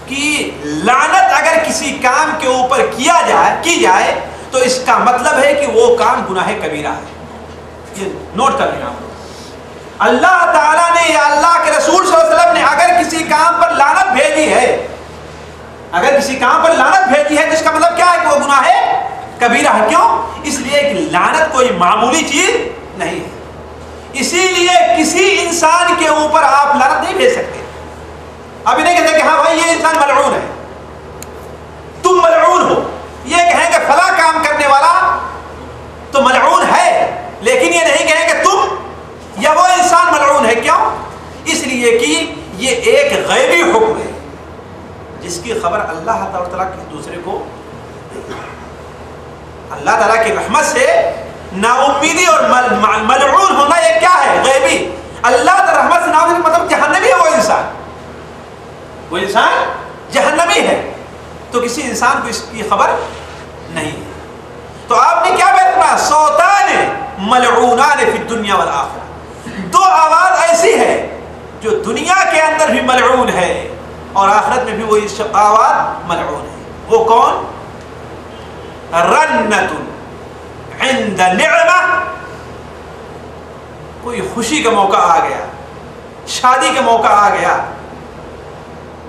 کہ لعنت اگر کسی کام کے اوپر کی جائے تو اس کا مطلب ہے کہ وہ کام گناہ کبیرہ ہے۔ یہ نوٹ کر لینا۔ اللہ تعالیٰ نے یا اللہ کے رسول صلی اللہ علیہ وسلم نے اگر کسی کام پر لعنت بھیجی ہے، اگر کسی کام پر لعنت بھیجی ہے تو اس کا مطلب کیا ہے کہ وہ گناہ کبیرہ ہے۔ کیوں؟ اس لیے کہ لعنت کوئی معمولی چیز نہیں ہے، اسی لیے کسی انسان کے اوپر آپ لعنت نہیں بھیج سکتے۔ ابھی نہیں کہتے کہ ہاں بھائی یہ انسان ملعون ہے، تم ملعون ہو، یہ کہیں کہ فلاں کام کرنے والا تو ملعون ہے، لیکن یہ نہیں کہیں کہ تم یا وہ انسان ملعون ہے۔ کیوں؟ اس لیے کہ یہ ایک غیبی حکم ہے جس کی خبر اللہ تعالیٰ کسی دوسرے کو، اللہ تعالیٰ کی رحمت سے نا امیدی اور ملعون ہونا یہ کیا ہے؟ غیبی۔ اللہ تعالیٰ رحمت سے نا امیدی مطلب جہنمی ہے، وہ انسان جہنمی ہے، تو کسی انسان کو اس کی خبر نہیں ہے۔ تو آپ نے کیا بیان کرا؟ صوتان ملعونان فی الدنیا والآخرہ، دو آواز ایسی ہے جو دنیا کے اندر بھی ملعون ہے اور آخرت میں بھی وہی آواز ملعون ہے۔ وہ کون؟ رنت عند نعمہ، کوئی خوشی کا موقع آ گیا، شادی کا موقع آ گیا،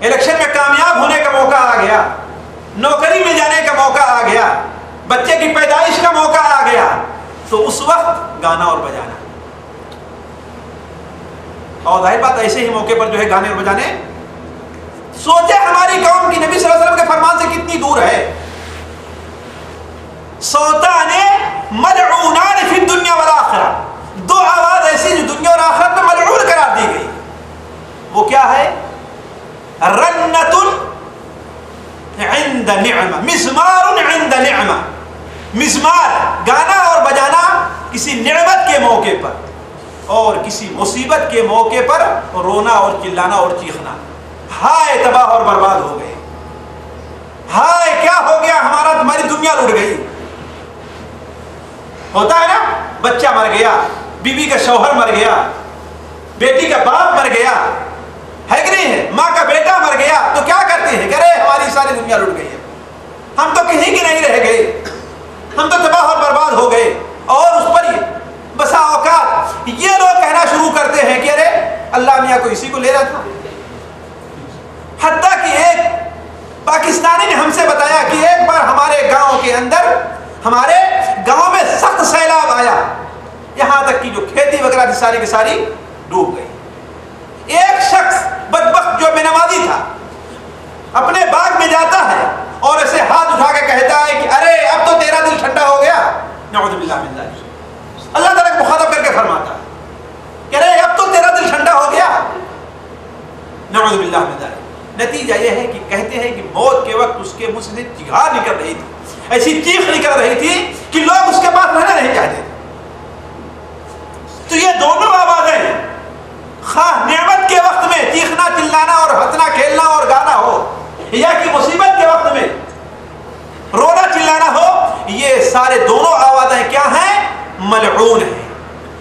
الیکشن میں کامیاب ہونے کا موقع آ گیا، نوکری میں جانے کا موقع آ گیا، بچے کی پیدائش کا موقع آ گیا، تو اس وقت گانا اور بجانا۔ اور ظاہر بات ایسے ہی موقع پر جو ہے گانے اور بجانے، سوچے ہماری قوم کی نبی صلی اللہ علیہ وسلم کے فرمان سے کتنی دور ہے۔ صوتان ملعونان فی الدنیا والآخرہ، دو آواز ایسی جو دنیا اور آخرت میں ملعون قرار دی گئی، وہ کیا ہے؟ رنت عند نعمہ، مزمار عند نعمہ، مزمار گانا اور بجانا کسی نعمت کے موقع پر اور کسی مصیبت کے موقع پر رونا اور چلانا اور چیخنا۔ ہائے تباہ اور برباد ہو گئے، ہائے کیا ہو گیا، ہماری دنیا لٹ گئی۔ ہوتا ہے نا، بچہ مر گیا، بیوی کا شوہر مر گیا، بیٹی کا باپ مر گیا، ہے کہ نہیں ہے، ماں کا بیٹا مر گیا، تو کیا کرتے ہیں کہ ارے ہماری ساری دنیا لٹ گئی ہے، ہم تو کہیں کی نہیں رہ گئے، ہم تو تباہ اور برباد ہو گئے۔ اور اس پر بسا اوقات یہ لوگ کہنا شروع کرتے ہیں کہ ارے اللہ میاں کو اسی کو لے رہا تھا۔ حتیٰ کہ ایک پاکستانی نے ہم سے بتایا کہ ایک بار ہمارے گاؤں کے اندر، ہمارے گاؤں میں سخت سیلاب آیا، یہاں تک کہ جو کھیتی وغیرہ تھی ساری کی ساری ڈوب گئی۔ ایک شخص بدبخت جو بے نمازی تھا اپنے باغ میں جاتا ہے اور ایسے ہاتھ اٹھا کے کہتا ہے کہ ارے اب تو تیرا دل ٹھنڈا ہو گیا، نعوذ باللہ من ذالک۔ اللہ تعالیٰ کو مخاطب کر کے فرماتا ہے کہ ارے اب تو تیرا دل ٹھنڈا ہو گیا، نعوذ باللہ من ذالک۔ نتیجہ یہ ہے کہ کہتے ہیں کہ موت کے وقت اس کے منہ سے چیخار نکل رہی تھی، ایسی چیخ نکل رہی تھی کہ لوگ اس کے پاس رہنا نہیں چاہتے۔ تو یہ دونوں آوازیں، خواہ نعمت کے وقت میں چیخنا چلانا اور ہنسنا کھیلنا اور گانا ہو، یا کہ مصیبت کے وقت میں رونا چلانا ہو، یہ سارے دونوں آوازیں کیا ہیں؟ ملعون ہیں۔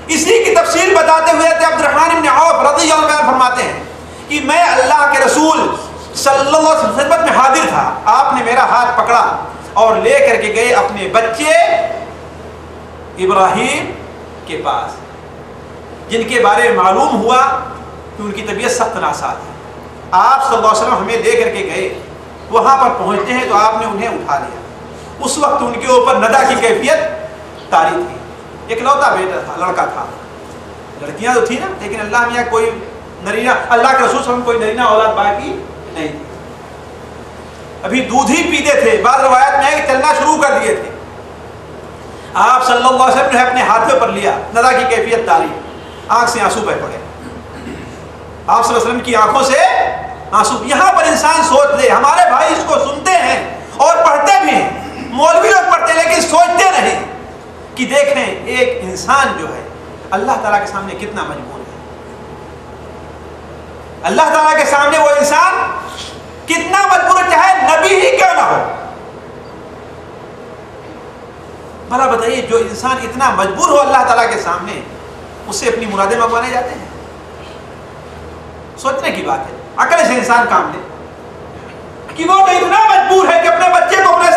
اسی کی تفصیل بتاتے ہوئے عبد الرحمن بن عوف رضی اللہ عنہ فرماتے ہیں کہ میں اللہ کے رسول صلی اللہ علیہ وسلم خدمت میں حاضر تھا، آپ نے میرا ہاتھ پکڑا اور لے کر کے گئے اپنے بچے ابراہیم کے پاس، جن کے بارے میں معلوم ہوا کہ ان کی طبیعت سخت ناساز ہے۔ آپ صلی اللہ علیہ وسلم ہمیں لے کر کے گئے، وہاں پر پہنچتے ہیں تو آپ نے انہیں اٹھا لیا۔ اس وقت ان کے اوپر ندا کی کیفیت طاری تھی، ایک لوتا بیٹا تھا، لڑکا تھا، لڑکیاں تو تھی نا، لیکن اللہ میاں کوئی نرینہ، اللہ کے رسول صلی اللہ علیہ وسلم کوئی نرینہ اولاد باقی نہیں تھی، ابھی دودھ ہی پیتے تھے، بعض روایت میں ہے کہ چلنا شروع کر دیے تھے۔ آپ صلی اللہ علیہ وسلم نے اپنے ہاتھوں پر لیا، ندا کی کیفیت طاری، آنکھ سے آنسو بہ پڑے، آپ صلی اللہ علیہ وسلم کی آنکھوں سے آنسو۔ یہاں پر انسان سوچ لے، ہمارے بھائی اس کو سنتے ہیں اور پڑھتے بھی ہیں، مولوی لوگ پڑھتے ہیں لیکن سوچتے نہیں کہ دیکھیں ایک انسان جو ہے اللہ تعالیٰ کے سامنے کتنا مجبور ہے، اللہ تعالیٰ کے سامنے وہ انسان کتنا مجبور ہے، چاہے نبی ہی کیوں نہ ہو۔ بھلا بتائیے جو انسان اتنا مجبور ہو اللہ تعالیٰ کے سامنے، اسے اپنی مرادیں منگوانے جاتے ہیں؟ سوچنے کی بات ہے، عقل سے انسان کام لے کہ وہ تو اتنا مجبور ہے کہ اپنے بچے کو اپنے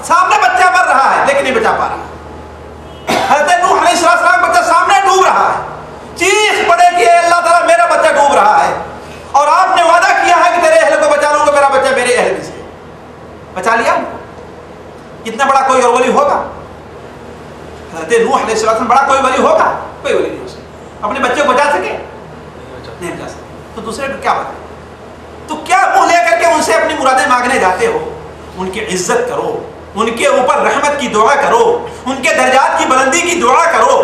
سامنے بچہ مر رہا ہے لیکن نہیں بچا پا رہا۔ حضرت نوح علیہ السلام بچہ سامنے ڈوب رہا ہے، چیخ پڑے کہ اے اللہ تعالیٰ میرا بچہ ڈوب رہا ہے، اور آپ نے وعدہ کیا ہے کہ تیرے اہل کو بچا لوں گا، میرا بچہ میرے اہل میں سے بچا لیا۔ اتنا بڑا کوئی اور ولی ہوگا؟ حضرت نوح علیہ السلام بڑا کوئی ولی ہوگا؟ کوئی ولی نہیں ہو سکتا، اپنے بچے کو بچا سکے؟ نہیں بچا سکے، تو دوسرے کو کیا بتائیں؟ تو کیا منہ لے کر کے ان سے اپنی مرادیں مانگنے جاتے ہو؟ ان کی عزت کرو، ان کے اوپر رحمت کی دعا کرو، ان کے درجات کی بلندی کی دعا کرو،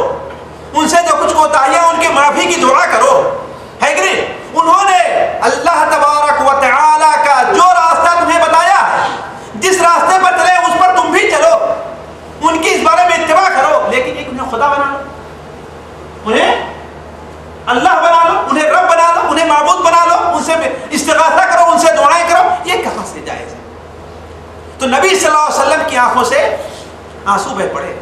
ان سے جو کچھ کوتاہیاں ان کے معافی کی دعا کرو، ہے کہ نہیں؟ انہوں نے اللہ تبارک و تعالی کا جو راستہ تمہیں بتایا ہے، جس راستے پر چلے اس پر تم بھی چلو، ان کی اس بارے میں اتباع کرو، لیکن ایک انہیں خدا بنا لو، انہیں اللہ بنا لو، انہیں رب بنا لو، انہیں معبود بنا لو، ان سے استغاثہ کرو، ان سے دعائیں کرو، یہ کہاں سے جائز ہے؟ تو نبی صلی اللہ علیہ وسلم کی آنکھوں سے آنسو بہ پڑے۔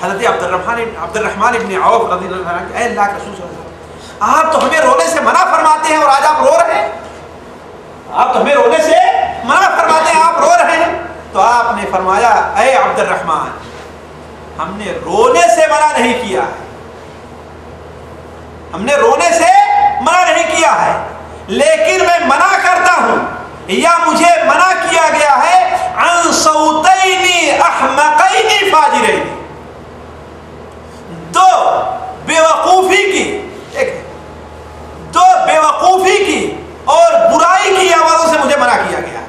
حضرت عبد الرحمن ابن عوف رضی اللہ عنہ کہ اے اللہ کے رسول صلی اللہ علیہ وسلم، آپ تو ہمیں رونے سے منع فرماتے ہیں اور آج آپ رو رہے ہیں، آپ تو ہمیں رونے سے منع فرماتے ہیں، آپ رو رہے ہیں۔ تو آپ نے فرمایا اے عبد الرحمن، ہم نے رونے سے منع نہیں کیا ہے، ہم نے رونے سے منع نہیں کیا ہے، لیکن میں منع کرتا ہوں یا مجھے منع کیا گیا ہے عن صوتین احمقین فاجرین، دو بیوقوفی کی اور برائی کی آوازوں سے مجھے منع کیا گیا۔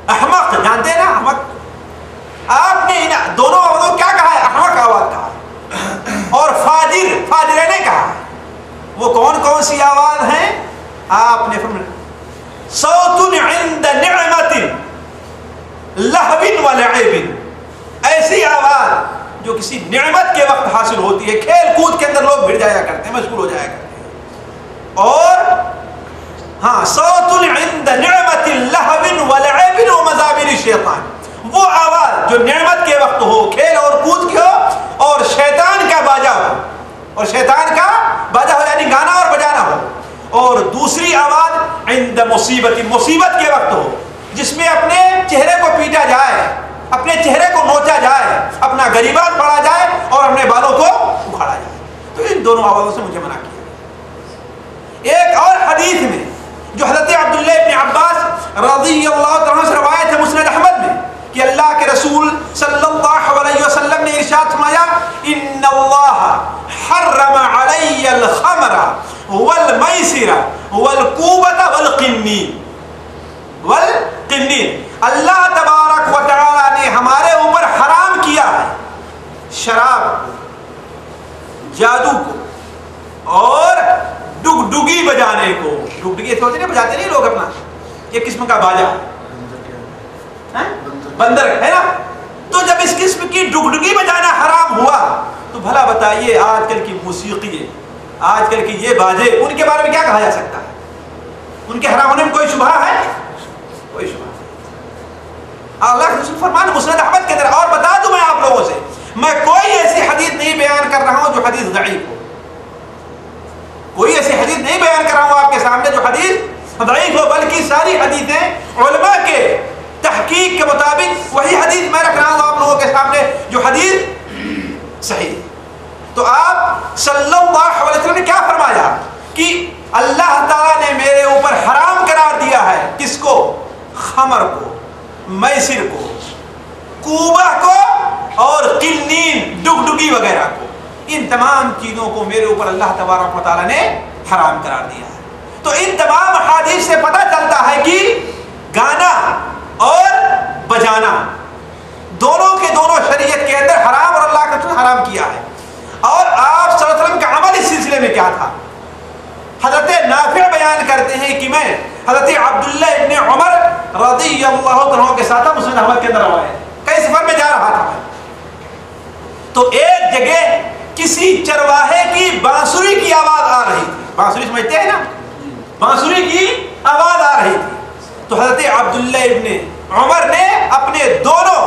احمق جانتے ہیں نا، احمق، آپ نے ان دونوں آوازوں کیا کہا ہے؟ احمق آواز کہا ہے، اور فاجر نے کہا ہے۔ وہ کون کون سی آواز ہیں؟ آپ نے فرمایا صوت عند نعمت لہو ولعب، ایسی آواز جو کسی نعمت کے وقت حاصل ہوتی ہے، کھیل کود کے اندر لوگ بھڑ جایا کرتے ہیں، مشغول ہو جایا کرتے ہیں، اور ہاں صوت عند نعمت لہو ولعب ومزامیر الشیطان، وہ آواز جو نعمت کے وقت ہو، کھیل اور کود کی ہو، اور شیطان کا باجا ہو، اور شیطان کا باجا ہو یعنی گانا اور بجانا ہو، اور دوسری آواز عند مصیبت کے وقت ہو، جس میں اپنے چہرے کو پیٹا جائے، اپنے چہرے کو نوچا جائے، اپنا غریبات پڑا جائے اور اپنے بالوں کو اکھاڑا جائے۔ تو ان دونوں آوازوں سے مجھے منع کیا۔ ایک اور حدیث میں جو حضرت عبداللہ ابن عباس رضی اللہ عنہ سے روایت ہے مسند احمد میں، کہ اللہ کے رسول صلی اللہ علیہ وسلم نے ارشاد فرمایا ان اللہ حرم علی الخمر والمیسر والکوبۃ والقنین، اللہ تبارک و تعالی نے ہمارے اوپر حرام کیا ہے شراب کو، جادو کو، اور ڈگڈگی بجانے کو۔ ڈگڈگی ہوتے نہیں، بجاتے نہیں لوگ اپنا، ایک قسم کا باجا بندر ہے نا۔ تو جب اس قسم کی ڈگڈگی بجانا حرام ہوا تو بھلا بتائیے آج کل کی موسیقی، آج کل کی یہ باجے، ان کے بارے میں کیا کہا جا سکتا ہے؟ ان کے حرام ہونے میں کوئی شبہ ہے؟ کوئی شبہ نہیں۔ اللہ کے رسول فرمان مسند احمد کے اندر، اور بتا دوں میں آپ لوگوں سے، میں کوئی ایسی حدیث نہیں بیان کر رہا ہوں جو حدیث ضعیف ہو، کوئی ایسی حدیث نہیں بیان کر رہا ہوں آپ کے سامنے جو حدیث ضعیف ہو، بلکہ ساری حدیثیں علماء کے تحقیق کے مطابق وہی حدیث میں رکھ رہا ہوں آپ لوگوں کے سامنے جو حدیث صحیح۔ تو آپ صلی اللہ علیہ وسلم نے کیا فرمایا کہ اللہ تعالیٰ نے میرے اوپر حرام قرار دیا ہے، کس کو؟ خمر کو، میسر کو، کوبہ کو، اور قنین ڈگڈگی وغیرہ کو، ان تمام چیزوں کو میرے اوپر اللہ تبارک و تعالیٰ نے حرام قرار دیا ہے۔ تو ان تمام احادیث سے پتہ چلتا ہے کہ گانا اور بجانا دونوں کے دونوں شریعت کے اندر حرام، اور اللہ کا حرام کیا ہے۔ اور آپ صلی اللہ علیہ وسلم کا عمل اس سلسلے میں کیا تھا؟ حضرت نافع بیان کرتے ہیں کہ میں حضرت عبداللہ ابن عمر رضی اللہ عنہ کے ساتھ مسند احمد کے اندر روایت، کئی سفر میں جا رہا تھا میں، تو ایک جگہ کسی چرواہے کی بانسری کی آواز آ رہی تھی۔ بانسری سمجھتے ہیں نا، بانسری کی آواز آ رہی تھی۔ تو حضرت عبداللہ ابن عمر نے اپنے دونوں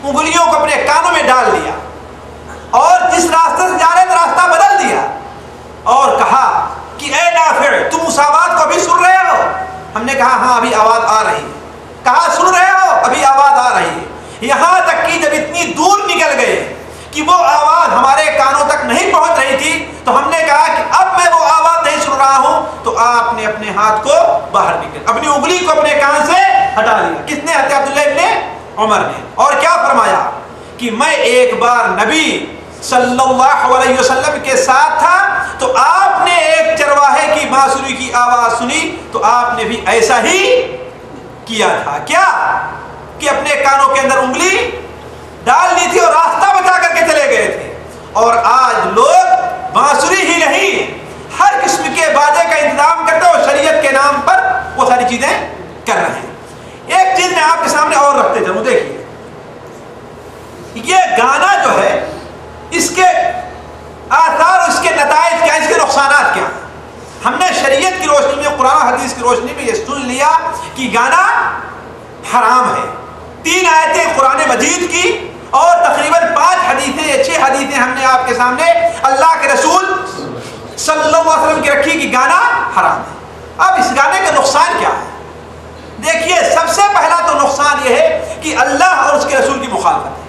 انگلیوں کو اپنے کانوں میں ڈال لیا اور جس راستے سے جا رہے تھے راستہ بدل دیا اور کہا کہ اے نافع تم اس آواز کو ابھی سن رہے ہو؟ ہم نے کہا ہاں ابھی آواز آ رہی ہے۔ کہا سن رہے ہو؟ ابھی آواز آ رہی ہے۔ یہاں تک کہ جب اتنی دور نکل گئے کہ وہ آواز ہمارے کانوں تک نہیں پہنچ رہی تھی تو ہم نے کہا کہ اب میں وہ آواز نہیں سن رہا ہوں، تو آپ نے اپنے ہاتھ کو باہر نکل اپنی انگلی کو اپنے کان سے ہٹا لیا۔ کس نے؟ حضرت عبداللہ ابن عمر نے۔ اور کیا فرمایا کہ میں ایک بار نبی صلی اللہ علیہ وسلم کے ساتھ تھا تو آپ نے ایک چرواہے کی بانسری کی آواز سنی تو آپ نے بھی ایسا ہی کیا تھا۔ کیا کہ اپنے کانوں کے اندر انگلی ڈال لی تھی اور راستہ بتا کر کے چلے گئے تھے۔ اور آج لوگ بانسری ہی نہیں ہر قسم کے باجے کا انتظام کرتے اور شریعت کے نام پر وہ ساری چیزیں کر رہے ہیں۔ ایک چیز میں آپ کے سامنے اور رکھتے چلوں، دیکھیے یہ گانا جو ہے اس کے آثار اور اس کے نتائج کیا، اس کے نقصانات کیا ہیں۔ ہم نے شریعت کی روشنی میں، قرآن حدیث کی روشنی میں یہ سن لیا کہ گانا حرام ہے۔ 3 آیتیں قرآن مجید کی اور تقریباً 5 حدیثیں یا 6 حدیثیں ہم نے آپ کے سامنے اللہ کے رسول صلی اللہ علیہ وسلم کی رکھی کہ گانا حرام ہے۔ اب اس گانے کا نقصان کیا ہے؟ دیکھیے سب سے پہلا تو نقصان یہ ہے کہ اللہ اور اس کے رسول کی مخالفت ہے۔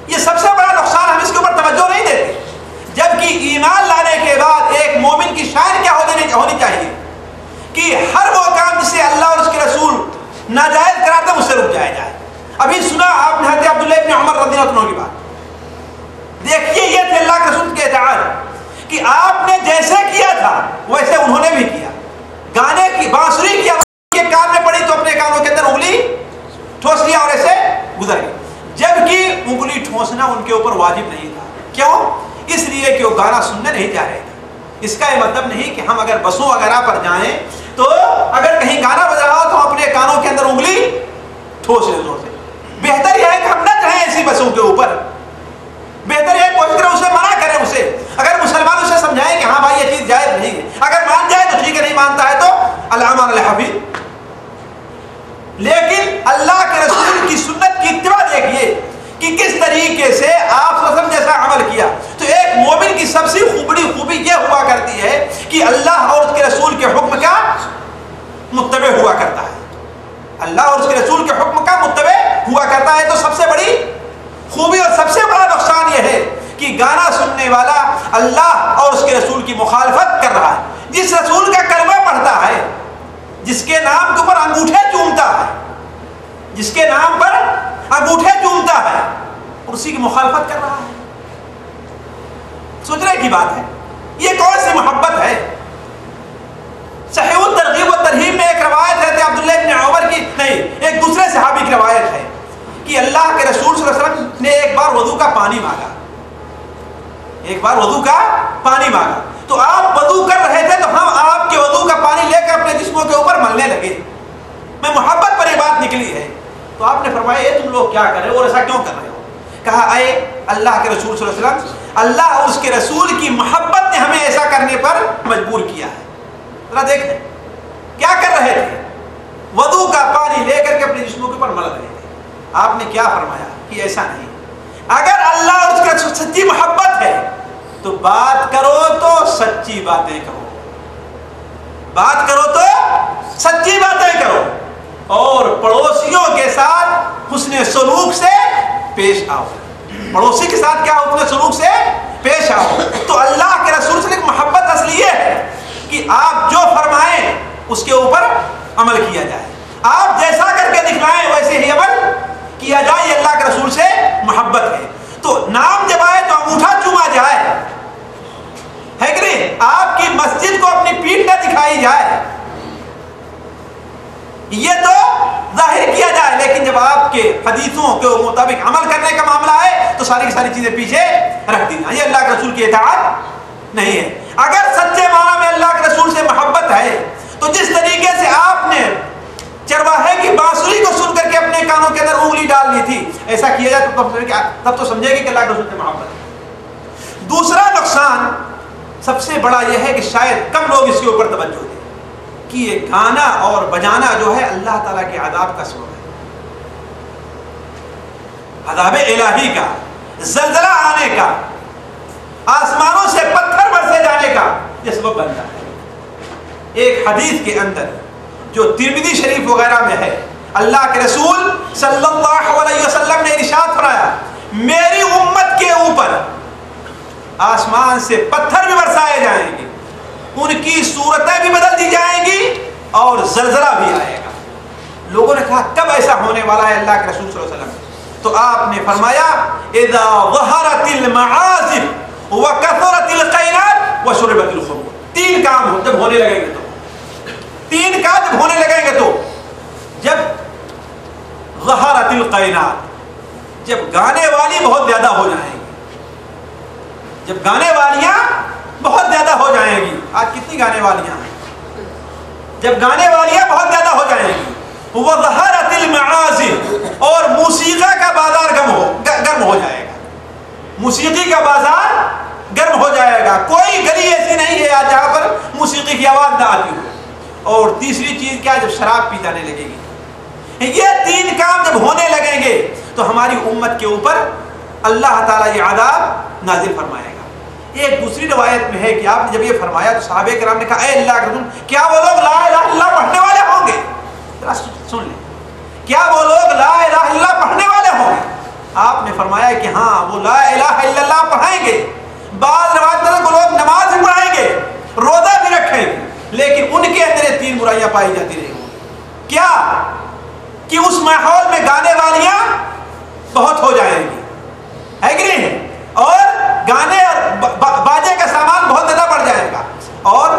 یہ سب سے بڑا نقصان، ہم اس کے اوپر توجہ نہیں دیتے، جبکہ ایمان لانے کے بعد ایک مومن کی شان کیا ہونی چاہیے کہ ہر وہ کام جسے اللہ اور اس کے رسول ناجائز قرار دیں اس سے رک جائے۔ ابھی سنا آپ نے حضرت عبداللہ ابن عمر رضی اللہ عنہ کی بات، دیکھیے یہ تھے اللہ کے رسول کے اطاعت کہ آپ نے جیسے کیا تھا ویسے انہوں نے بھی کیا۔ گانے کی بانسری کی آواز کے کان میں پڑی تو اپنے کانوں کے اندر انگلی ٹھوس لیا اور ایسے گزر گئی، جبکہ انگلی ٹھونسنا ان کے اوپر واجب نہیں تھا۔ کیوں؟ اس لیے کہ وہ گانا سننے نہیں جا رہے تھے۔ اس کا یہ مطلب نہیں کہ ہم اگر بسوں وغیرہ پر جائیں تو اگر کہیں گانا بج رہا ہو تو اپنے کانوں کے اندر انگلی ٹھوس لیں زور سے۔ بہتر یہ ہے کہ ہم نہ چڑھیں ایسی بسوں کے اوپر، بہتر یہ کوشش کریں اسے منع کریں اسے۔ اگر مسلمان اسے سمجھائیں کہ ہاں بھائی یہ چیز جائز نہیں ہے، اگر مان جائے تو ٹھیک ہے، نہیں مانتا ہے تو العمان الحفیظ۔ لیکن اللہ کے رسول کی سنت کی اتباع دیکھیے کہ کس طریقے سے آپ صلی اللہ علیہ وسلم جیسا عمل کیا۔ تو ایک مومن کی سب سے بڑی خوبی یہ ہوا کرتی ہے کہ اللہ اور اس کے رسول کے حکم کا متبع ہوا کرتا ہے، اللہ اور اس کے رسول کے حکم کا متبع ہوا کرتا ہے۔ تو سب سے بڑی خوبی اور سب سے بڑا نقصان یہ ہے کہ گانا سننے والا اللہ اور اس کے رسول کی مخالفت کر رہا ہے۔ جس رسول کا کلمہ پڑھتا ہے، جس کے نام کے اوپر انگوٹھے چومتا ہے، جس کے نام پر انگوٹھے چومتا ہے، اسی کی مخالفت کر رہا ہے۔ سوچنے کی بات ہے یہ کون سی محبت ہے؟ صحیح الترغیب و ترہیب میں ایک روایت ہے عبداللہ ابن عمر کی، نہیں ایک دوسرے صحابی کی روایت ہے کہ اللہ کے رسول صلی اللہ علیہ وسلم نے ایک بار وضو کا پانی مانگا، ایک بار وضو کا پانی مانگا تو آپ وضو کر رہے تھے تو ہم آپ کے وضو کا پانی لے کر اپنے جسموں کے اوپر ملنے لگے۔ میں محبت پر یہ بات نکلی ہے تو آپ نے فرمایا یہ تم لوگ کیا کر رہے ہو اور ایسا کیوں کر رہے ہو؟ کہا اے اللہ کے رسول صلی اللہ علیہ وسلم، اللہ اور اس کے رسول کی محبت نے ہمیں ایسا کرنے پر مجبور کیا ہے۔ ذرا دیکھیں کیا کر رہے تھے، وضو کا پانی لے کر کے اپنے جسموں کے اوپر مل رہے تھے۔ آپ نے کیا فرمایا کہ ایسا نہیں، اگر اللہ اور اس کے رسول سچی محبت ہے تو بات کرو تو سچی باتیں کرو، بات کرو تو سچی باتیں کرو اور پڑوسیوں کے ساتھ حسن سلوک سے پیش آؤ۔ پڑوسی کے ساتھ کیا حسن سلوک سے پیش آؤ۔ تو اللہ کے رسول سے ایک محبت اصلی یہ ہے کہ آپ جو فرمائیں اس کے اوپر عمل کیا جائے، آپ جیسا کر کے دکھلائیں ویسے ہی عمل کیا جائے، یہ اللہ کے رسول سے محبت ہے۔ تو نام جب آئے تو انگوٹھا چوما جائے، ہے کہ نہیں؟ آپ کی مسجد کو اپنی پیٹھ نہ دکھائی جائے، یہ تو ظاہر کیا جائے، لیکن جب آپ کے حدیثوں کے مطابق عمل کرنے کا معاملہ ہے تو ساری کی ساری چیزیں پیچھے رکھ دینا، یہ اللہ کے رسول کی اطاعت نہیں ہے۔ اگر سچے معنی میں اللہ کے رسول سے محبت ہے تو جس طریقے سے آپ نے چرواہے کی بانسری کو سن کر کے اپنے کانوں کے اندر انگلی ڈال لی تھی، ایسا کیا جائے تب تو سمجھے گی کہ اللہ کے رسول سے محبت ہے۔ دوسرا نقصان سب سے بڑا یہ ہے کہ شاید کم لوگ اس کے اوپر توجہ دیں کہ یہ گانا اور بجانا جو ہے اللہ تعالیٰ کے عذاب کا سبب ہے۔ عذاب الہی کا، زلزلہ آنے کا، آسمانوں سے پتھر برسے جانے کا یہ سبب بنتا ہے۔ ایک حدیث کے اندر جو ترمذی شریف وغیرہ میں ہے، اللہ کے رسول صلی اللہ علیہ وسلم نے ارشاد فرمایا میری امت کے اوپر آسمان سے پتھر بھی برسائے جائیں گے، ان کی صورتیں بھی بدل دی جائیں گی اور زلزلہ بھی آئے گا۔ لوگوں نے کہا کب ایسا ہونے والا ہے اللہ کے رسول صلی اللہ علیہ وسلم؟ تو آپ نے فرمایا اذا ظہرت المعازف وکثرت القینات وشربت الخمور۔ تین کام جب ہونے لگیں گے تو، تین کام جب ہونے لگیں گے تو، جب ظہرت القینات، جب گانے والی بہت زیادہ ہو جائیں گی، جب گانے والیاں بہت زیادہ ہو جائیں گی، آج کتنی گانے والیاں ہیں، جب گانے والیاں بہت زیادہ ہو جائیں گی، وظہرت المعازف، اور موسیقی کا بازار گرم ہو جائے گا، موسیقی کا بازار گرم ہو جائے گا، کوئی گلی ایسی نہیں ہے آج جہاں پر موسیقی کی آواز نہ آتی ہو۔ اور تیسری چیز کیا؟ جب شراب پی جانے لگے گی۔ یہ تین کام جب ہونے لگیں گے تو ہماری امت کے اوپر اللہ تعالیٰ یہ عذاب نازل فرمائے گا۔ ایک دوسری روایت میں ہے کہ آپ نے جب یہ فرمایا تو صحابہ کرام نے کہا اے اللہ کے رسول کیا وہ لوگ لا الہ الا اللہ پڑھنے والے ہوں گے؟ ذرا سن لیں، کیا وہ لوگ لا الہ الا اللہ پڑھنے والے ہوں گے؟ آپ نے فرمایا کہ ہاں وہ لا الہ الا اللہ پڑھیں گے، بعض روایت میں وہ لوگ نماز بھی پڑھیں گے، روزہ بھی رکھیں گے، لیکن ان کے اندر یہ تین برائیاں پائی جاتی رہیں گی۔ کیا؟ کہ اس ماحول میں گانے والیاں بہت ہو جائیں گی، ہے کہ نہیں؟ اور گانے اور باجے کا سامان بہت زیادہ بڑھ جائے گا، اور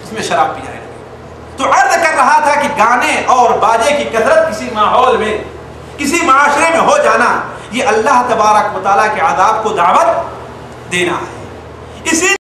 اس میں شراب پی جائے گی۔ تو عرض کر رہا تھا کہ گانے اور باجے کی کثرت کسی ماحول میں، کسی معاشرے میں ہو جانا، یہ اللہ تبارک و تعالیٰ کے عذاب کو دعوت دینا ہے۔ اسی